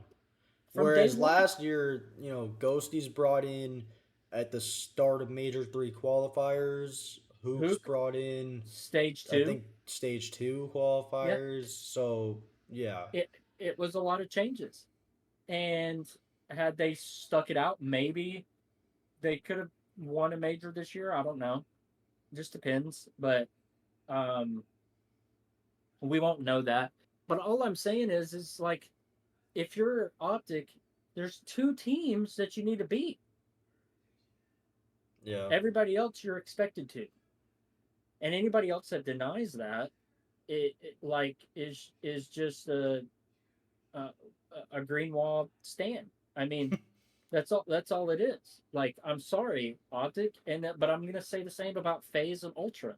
from day Whereas one, last year, Ghosty's brought in at the start of Major 3 qualifiers. Hoops Hook, brought in, stage I two, think, Stage 2 yeah, qualifiers. So, yeah. it was a lot of changes. And had they stuck it out, maybe they could have won a major this year. I don't know. It just depends. But um, we won't know that. But all I'm saying is like, if you're OpTic, there's 2 teams that you need to beat. Yeah. Everybody else you're expected to, and anybody else that denies that, it like is just a a green wall stand. I mean, that's all. That's all it is. Like, I'm sorry, OpTic, and that, but I'm gonna say the same about FaZe and Ultra.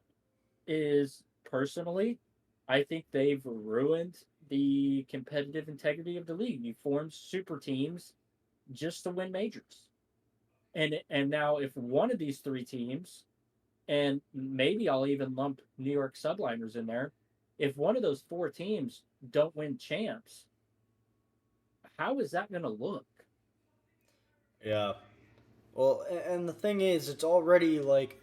Is personally, I think they've ruined the competitive integrity of the league. You form super teams just to win majors. And now if one of these 3 teams, and maybe I'll even lump New York Subliners in there, if one of those 4 teams don't win champs, how is that going to look? Yeah. Well, and the thing is, it's already like,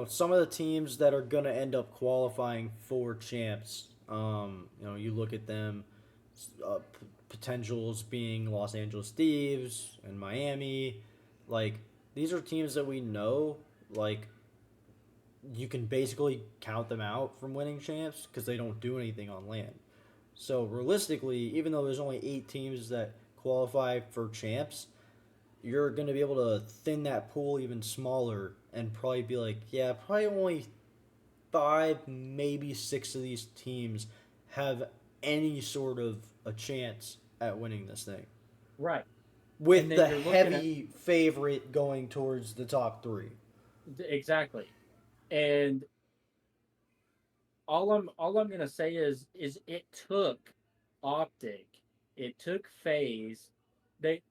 some of the teams that are going to end up qualifying for champs. You look at them, potentials being Los Angeles Thieves and Miami. Like, these are teams that we know, like, you can basically count them out from winning champs because they don't do anything on land. So, realistically, even though there's only 8 teams that qualify for champs, you're going to be able to thin that pool even smaller and probably be like, yeah, probably only 5, maybe 6 of these teams have any sort of a chance at winning this thing. Right. And With then the you're looking at heavy favorite going towards the top 3. exactly. And all I'm gonna say is it took OpTic, it took FaZe. They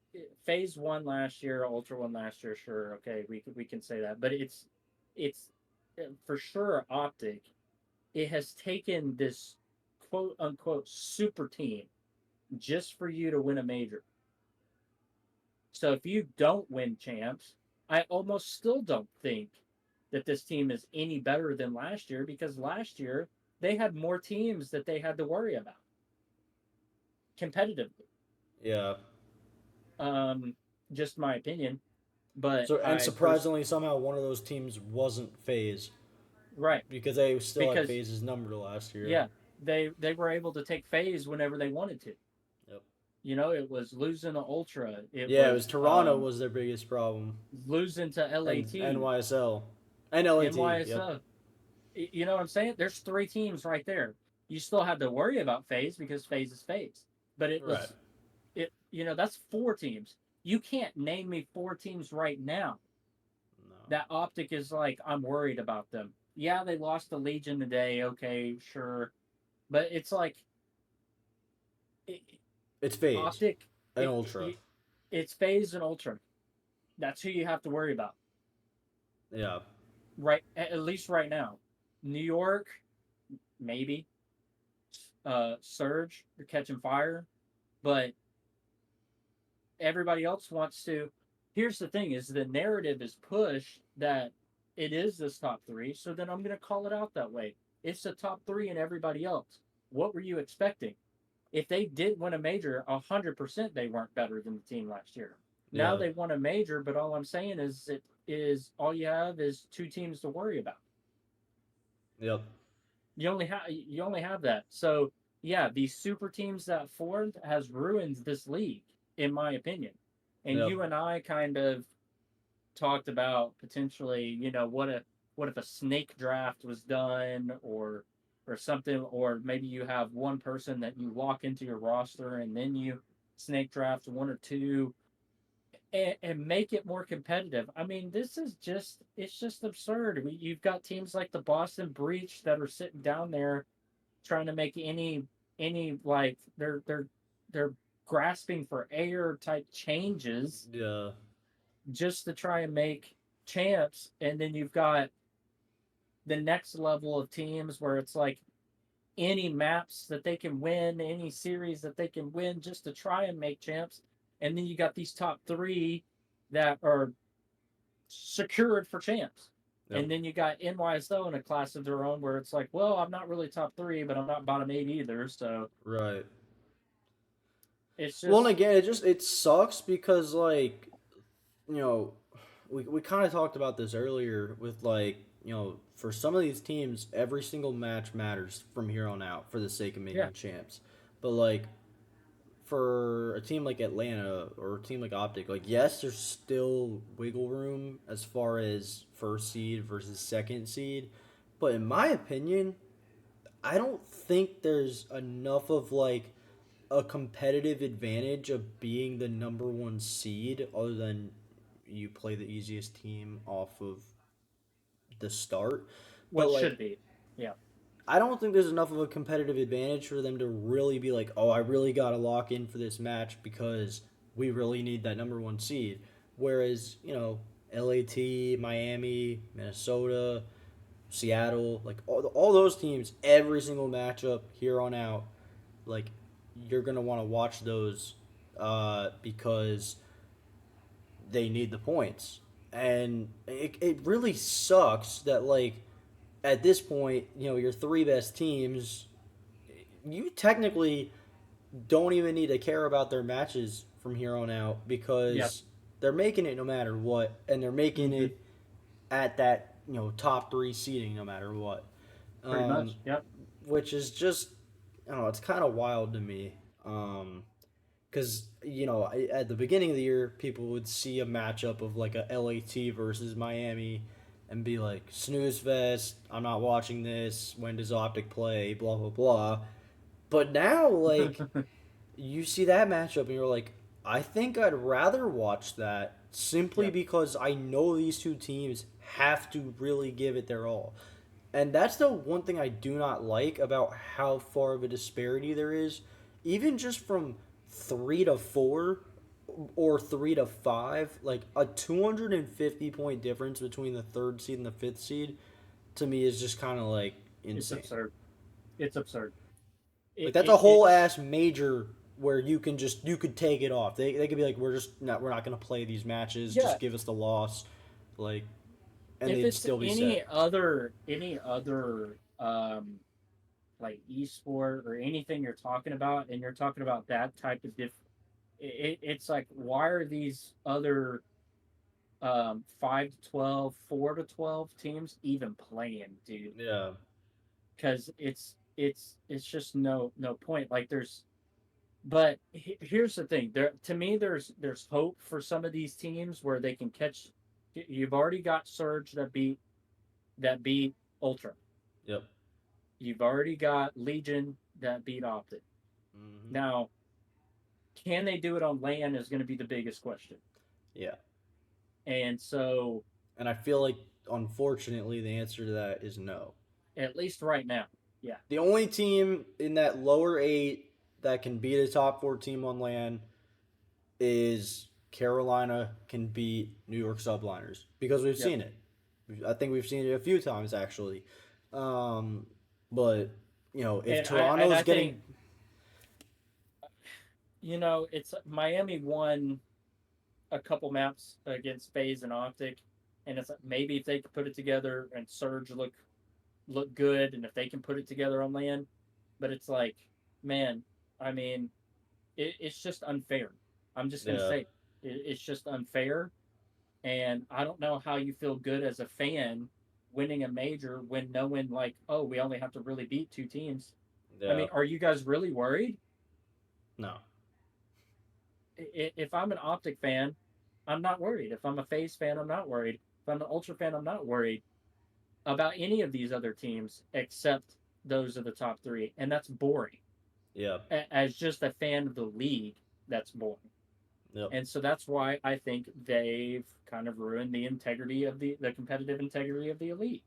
FaZe won last year, Ultra won last year. Sure, okay, we can say that, but it's for sure OpTic. It has taken this quote unquote super team just for you to win a major. So if you don't win champs, I almost still don't think that this team is any better than last year, because last year they had more teams that they had to worry about competitively. Yeah. Um, just my opinion, but So and surprisingly, somehow one of those teams wasn't FaZe right, because they still had because FaZe's number last year. yeah, they were able to take FaZe whenever they wanted to. Yep. It was losing to Ultra, it Yeah, it was was Toronto was their biggest problem, losing to and LAT, NYSL, and LAT. Yep. NYSL. You know what I'm saying? There's 3 teams right there. You still had to worry about FaZe because FaZe is FaZe, but it Right. was it. That's 4 teams. You can't name me 4 teams right now No. that OpTic is like, I'm worried about them. Yeah, they lost the Legion today. Okay, sure, but it's like it, It's FaZe OpTic. and Ultra. It's FaZe and Ultra. That's who you have to worry about, Yeah. right? At least right now. New York, maybe. Surge, they're catching fire, but everybody else wants to. Here's the thing: is the narrative is pushed that it is this top 3, so then I'm going to call it out that way. It's the top 3 and everybody else. What were you expecting? if they did win a major, 100% they weren't better than the team last year. Now Yeah. they won a major, but all I'm saying is it is all you have is two teams to worry about. Yep. You only have that. So yeah, these super teams that formed has ruined this league, in my opinion. And Yep. you and I kind of talked about potentially, what if a snake draft was done, or something, or maybe you have one person that you lock into your roster and then you snake draft one or two, and make it more competitive. I mean, it's just absurd. You've got teams like the Boston Breach that are sitting down there trying to make any like they're grasping for air type changes Yeah. just to try and make champs, and then you've got the next level of teams where it's like any maps that they can win, any series that they can win just to try and make champs. And then you got these top three that are secured for champs. Yep. And then you got NYSO in a class of their own where it's like, well, I'm not really top three, but I'm not bottom eight either. So Right. it's Well, and just, again, it sucks because like you know we kind of talked about this earlier with like for some of these teams every single match matters from here on out for the sake of yeah, making champs, but like for a team like Atlanta or a team like OpTic, like yes, there's still wiggle room as far as first seed versus second seed, but in my opinion, I don't think there's enough of like a competitive advantage of being the number one seed other than you play the easiest team off of the start. But what like should be. Yeah. I don't think there's enough of a competitive advantage for them to really be like, oh, I really got to lock in for this match because we really need that number one seed. Whereas, LAT, Miami, Minnesota, Seattle, like all those teams, every single matchup here on out, like you're going to want to watch those because they need the points. And it really sucks that, like, at this point, your three best teams, you technically don't even need to care about their matches from here on out Yep. because they're making it no matter what, and they're making Mm-hmm. it at that top three seeding no matter what. Pretty Um, much. Yep. which is just I don't know, it's kind of wild to me. Because at the beginning of the year, people would see a matchup of like a LAT versus Miami, and be like, snooze fest. I'm not watching this. When does OpTic play? Blah blah blah. But now, like, you see that matchup, and you're like, I think I'd rather watch that simply Yep. because I know these two teams have to really give it their all. And that's the one thing I do not like about how far of a disparity there is, even just from 3 to 4 or 3 to 5. Like a 250 point difference between the third seed and the fifth seed, to me is just kind of like It's insane. absurd. It's absurd. Like It, that's a it whole it's ass major where you could take it off. They could be like, we're not gonna play these matches. yeah. Just give us the loss, like, and If they'd it's still be any set. other like esport or anything you're talking about, and you're talking about that type of it's like, why are these other 5 to 12, 4 to 12 teams even playing, dude? Yeah. Because it's just no point. Like there's but here's the thing. There to me, there's hope for some of these teams where they can catch. You've already got Surge that beat Ultra. Yep. You've already got Legion that beat Optic. Hmm. Now, can they do it on land is going to be the biggest question. Yeah. And so, And I feel like, unfortunately, the answer to that is no. at least right now, yeah, The only team in that lower eight that can beat a top four team on land is Carolina can beat New York Subliners because we've yep. seen it. I think we've seen it a few times actually. But if And I Toronto's think, getting it's Miami won a couple maps against FaZe and Optic, and it's like, maybe if they could put it together and Surge look good, and if they can put it together on land, but it's like, man, I mean, it's just unfair. I'm just gonna Yeah, say it's just unfair, and I don't know how you feel good as a fan winning a major when knowing like, oh, we only have to really beat two teams. I yeah, mean, are you guys really worried? no, If I'm an Optic fan, I'm not worried. If I'm a FaZe fan, I'm not worried. If I'm an Ultra fan, I'm not worried about any of these other teams except those are the top three, and that's boring. yeah, As just a fan of the league, that's boring. yep. And so that's why I think they've kind of ruined the integrity of the competitive integrity of the elite.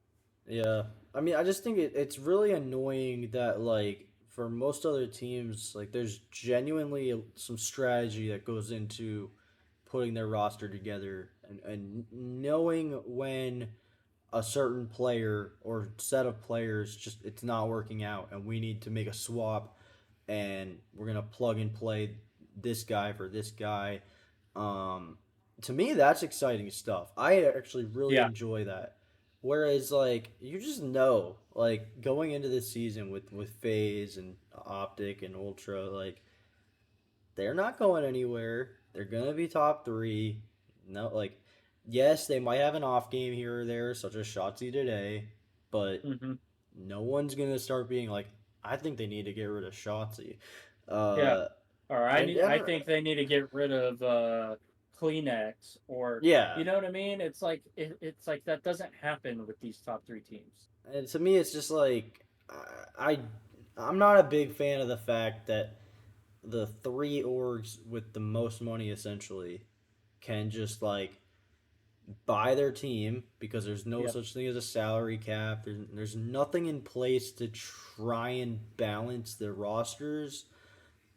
Yeah, I mean, I just think it's really annoying that like for most other teams, like there's genuinely some strategy that goes into putting their roster together and knowing when a certain player or set of players just it's not working out and we need to make a swap and we're gonna plug and play this guy for this guy. Um, to me, that's exciting stuff. I actually really Yeah. enjoy that. Whereas, like, you just know, like, going into this season with FaZe and Optic and Ultra, like, they're not going anywhere. They're gonna be top three. No, like, yes, they might have an off game here or there, such as shotzzy today, but Mm-hmm. no one's gonna start being like, I think they need to get rid of shotzzy. Yeah. Uh, Or I and need. I think they need to get rid of Kleenex, or yeah, you know what I mean. It's like that doesn't happen with these top three teams. and to me, it's just like I I'm not a big fan of the fact that the three orgs with the most money essentially can just like buy their team because there's no Yep. such thing as a salary cap. There's nothing in place to try and balance the rosters.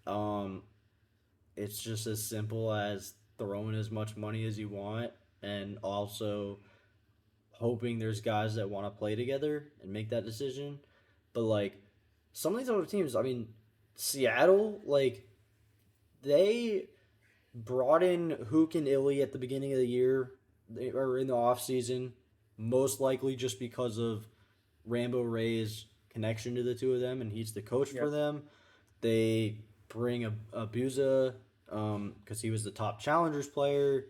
Um, it's just as simple as throwing as much money as you want and also hoping there's guys that want to play together and make that decision. But like some of these other teams, I mean, Seattle, like they brought in Hook and Illy at the beginning of the year or in the off season, most likely just because of Rambo Ray's connection to the two of them, and he's the coach for Yep. them. They bring a Buza because he was the top challengers player.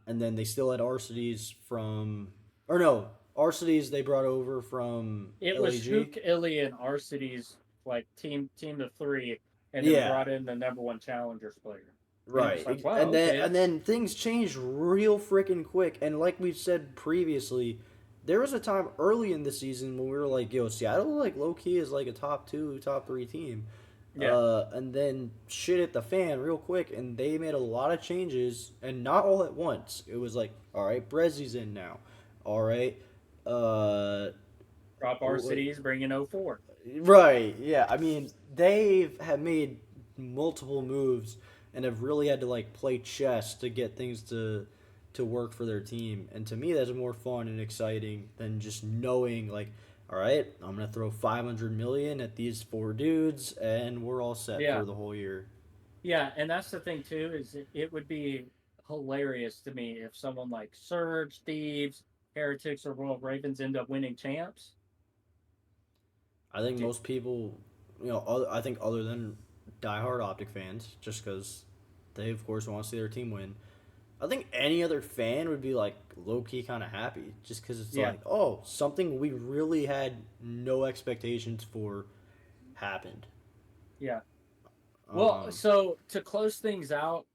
And then they still had Arcides from, or no, Arcides they brought over from It was LAG. Hook, Illy, and Arcity's like team of three, and then Yeah, brought in the number one challengers player. And it was like, right. wow, And then okay, and it's then things changed real freaking quick. And like we've said previously, there was a time early in the season when we were like, "Yo, Seattle like low key is like a top two, top three team." yeah, And then shit hit the fan real quick, and they made a lot of changes, and not all at once. It was like, all right, Brezzi's in now. All right, uh, drop like, Arcity's, bring in 04. right, yeah. I mean, they have made multiple moves and have really had to like play chess to get things to work for their team. And to me, that's more fun and exciting than just knowing like, all right, I'm gonna throw 500 million at these four dudes, and we're all set Yeah, for the whole year. yeah, and that's the thing too is it would be hilarious to me if someone like Surge, Thieves, Heretics, or Royal Ravens end up winning champs. I think Dude, most people, I think other than diehard Optic fans, just because they of course want to see their team win. I think any other fan would be like low key kind of happy just because it's yeah, like, oh, something we really had no expectations for happened. yeah. Well, Um, so to close things out,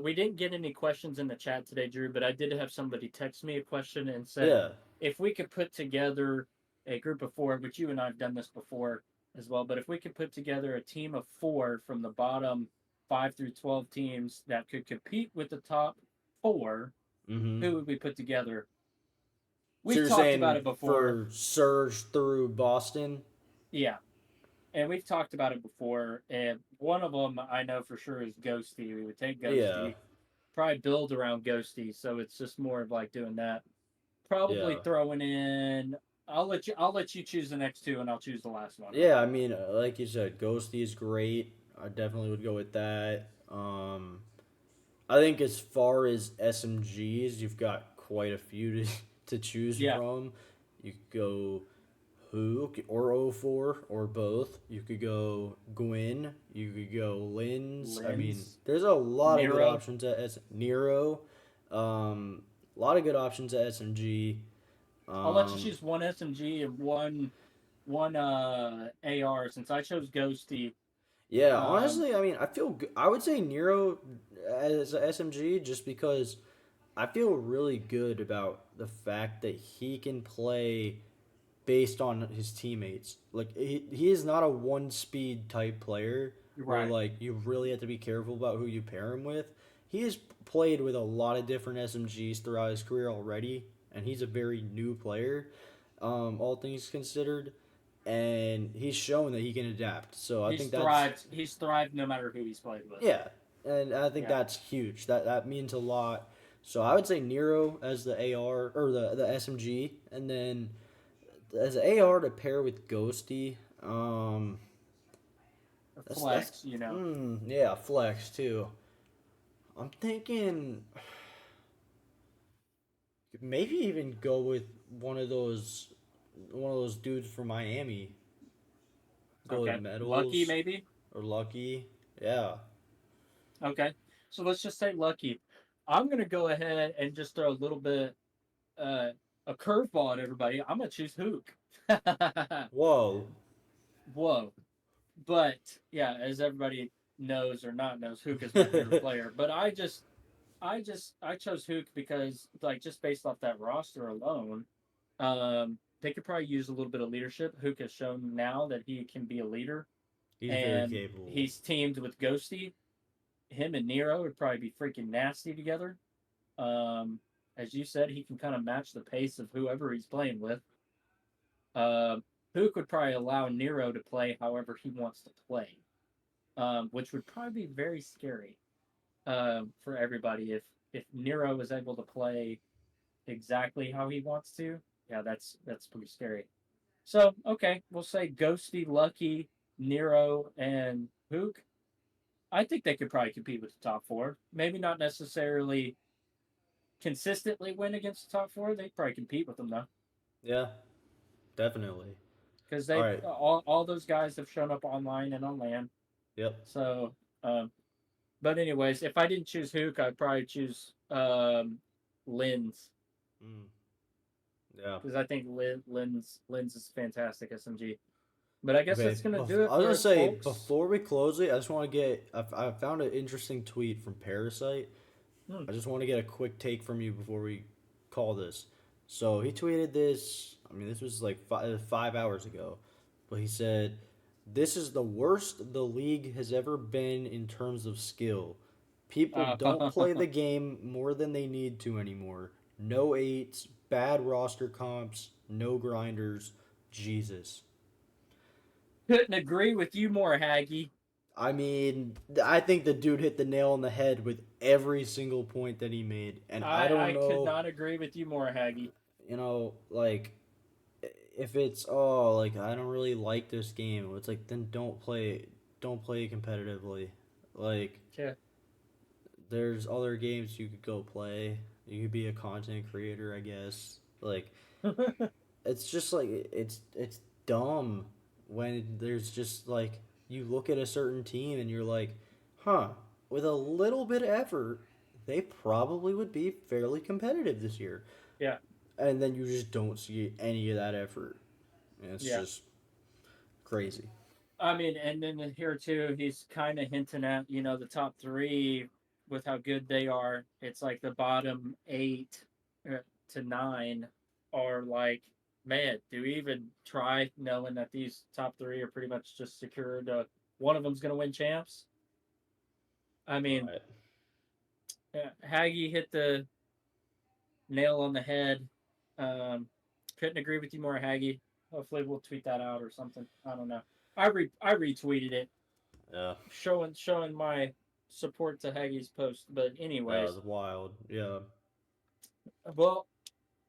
we didn't get any questions in the chat today, Drew, but I did have somebody text me a question and said yeah. if we could put together a group of four, which you and I have done this before as well, but if we could put together a team of four from the bottom 5 through 12 teams that could compete with the top four, Mm-hmm. who would we put together? So We've you're talked about saying it before. for Surge through Boston? Yeah. And we've talked about it before. And one of them I know for sure is Ghosty. We would take Yeah. Ghosty, probably build around Ghosty. So it's just more of like doing that. Yeah. Probably throwing in. I'll let you choose the next two, and I'll choose the last one. Yeah, I mean, like you said, Ghosty is great. I definitely would go with that. I think as far as SMGs, you've got quite a few to choose Yeah, from. You could go Hook or O4 or both. You could go Gwyn. You could go Lins. I mean, Lens, there's a lot of good Nero. options at Nero. A lot of good options at SMG. I'll let you Um, choose one SMG and one AR since I chose Ghosty. yeah, Um, honestly, I mean, I would say Nero as a SMG just because I feel really good about the fact that he can play based on his teammates. Like he is not a one speed type player where right. like you really have to be careful about who you pair him with. He has played with a lot of different SMGs throughout his career already, and he's a very new player, all things considered. And he's shown that he can adapt. So I He's think that's thrived. He's thrived no matter who he's played with. yeah, and I think Yeah. that's huge. That means a lot. So I would say Nero as the AR or the SMG, and then as an AR to pair with Ghosty. That's Flex, you know. yeah, flex too. I'm thinking maybe even go with one of those dudes from Miami. Go with Okay. Lucky, Metals maybe? or Lucky. Yeah. Okay. So let's just say Lucky. I'm going to go ahead and just throw a little bit, uh, a curveball at everybody. I'm going to choose Hook. Whoa. Whoa. But, yeah, as everybody knows or not knows, Hook is my favorite player. But I chose Hook because, like, just based off that roster alone, they could probably use a little bit of leadership. Hook has shown now that he can be a leader, He's very and capable. he's teamed with Ghosty. Him and Nero would probably be freaking nasty together. Um, as you said, he can kind of match the pace of whoever he's playing with. Uh, Hook would probably allow Nero to play however he wants to play, which would probably be very scary for everybody if Nero is able to play exactly how he wants to. Yeah, that's pretty scary. So okay, we'll say Ghosty, Lucky, Nero, and Hook. I think they could probably compete with the top four. Maybe not necessarily consistently win against the top four. They probably compete with them though, Yeah, definitely. because All they right. all those guys have shown up online and on land. Yep. So, but anyways, if I didn't choose Hook, I'd probably choose Lens Mm, yeah. because I think Lens is fantastic SMG. But I guess Okay, that's gonna do it I was for gonna us, say folks. before we close it, I just want to get. I found an interesting tweet from Parasite. Hmm. I just want to get a quick take from you before we call this. So he tweeted this. I mean, this was like 5 hours ago, but he said, "This is the worst the league has ever been in terms of skill. People don't play the game more than they need to anymore. No eights, bad roster comps, no grinders. Jesus." Couldn't agree with you more, Haggy. I mean, I think the dude hit the nail on the head with every single point that he made. And I don't I could know, not agree with you more, Haggy. like, if it's, oh, like, I don't really like this game, it's like, then don't play competitively. Like, Yeah. there's other games you could go play. You could be a content creator, I guess. Like, it's just like it's dumb when there's just like you look at a certain team and you're like, huh, with a little bit of effort, they probably would be fairly competitive this year. Yeah. And then you just don't see any of that effort. And it's Yeah. just crazy. I mean, and then here too, he's kind of hinting at the top three with how good they are. It's like the bottom eight to nine are like, man, do we even try knowing that these top three are pretty much just secured? One of them's going to win champs. I mean, Right. Haggy hit the nail on the head. Um, couldn't agree with you more, Haggy. Hopefully, we'll tweet that out or something. I don't know. I retweeted it Yeah. showing my support to Haggie's post. But That anyways, was wild. Yeah. well,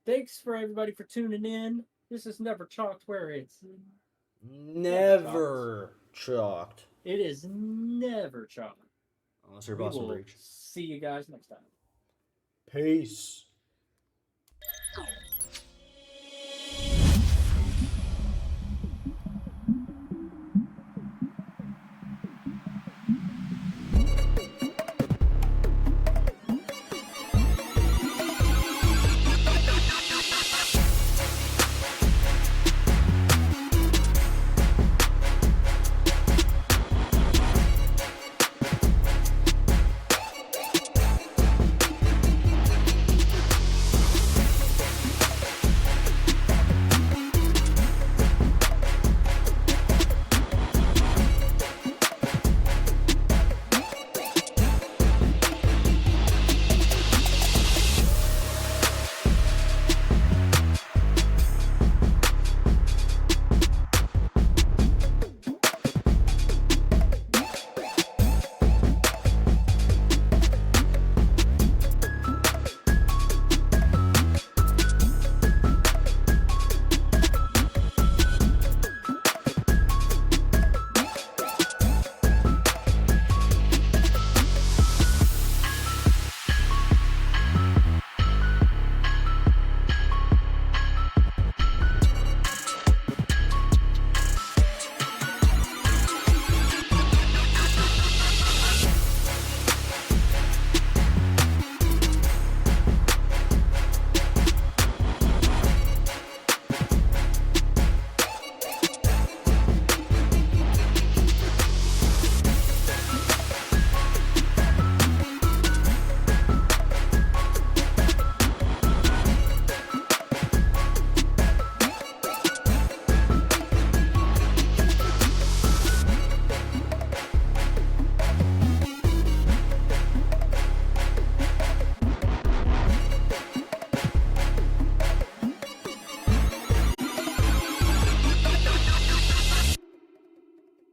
thanks for everybody for tuning in. This is never chalked where it's never chalked. Never chalked. It is never chalked. Unless you're We Boston will Breach. see you guys next time. Peace.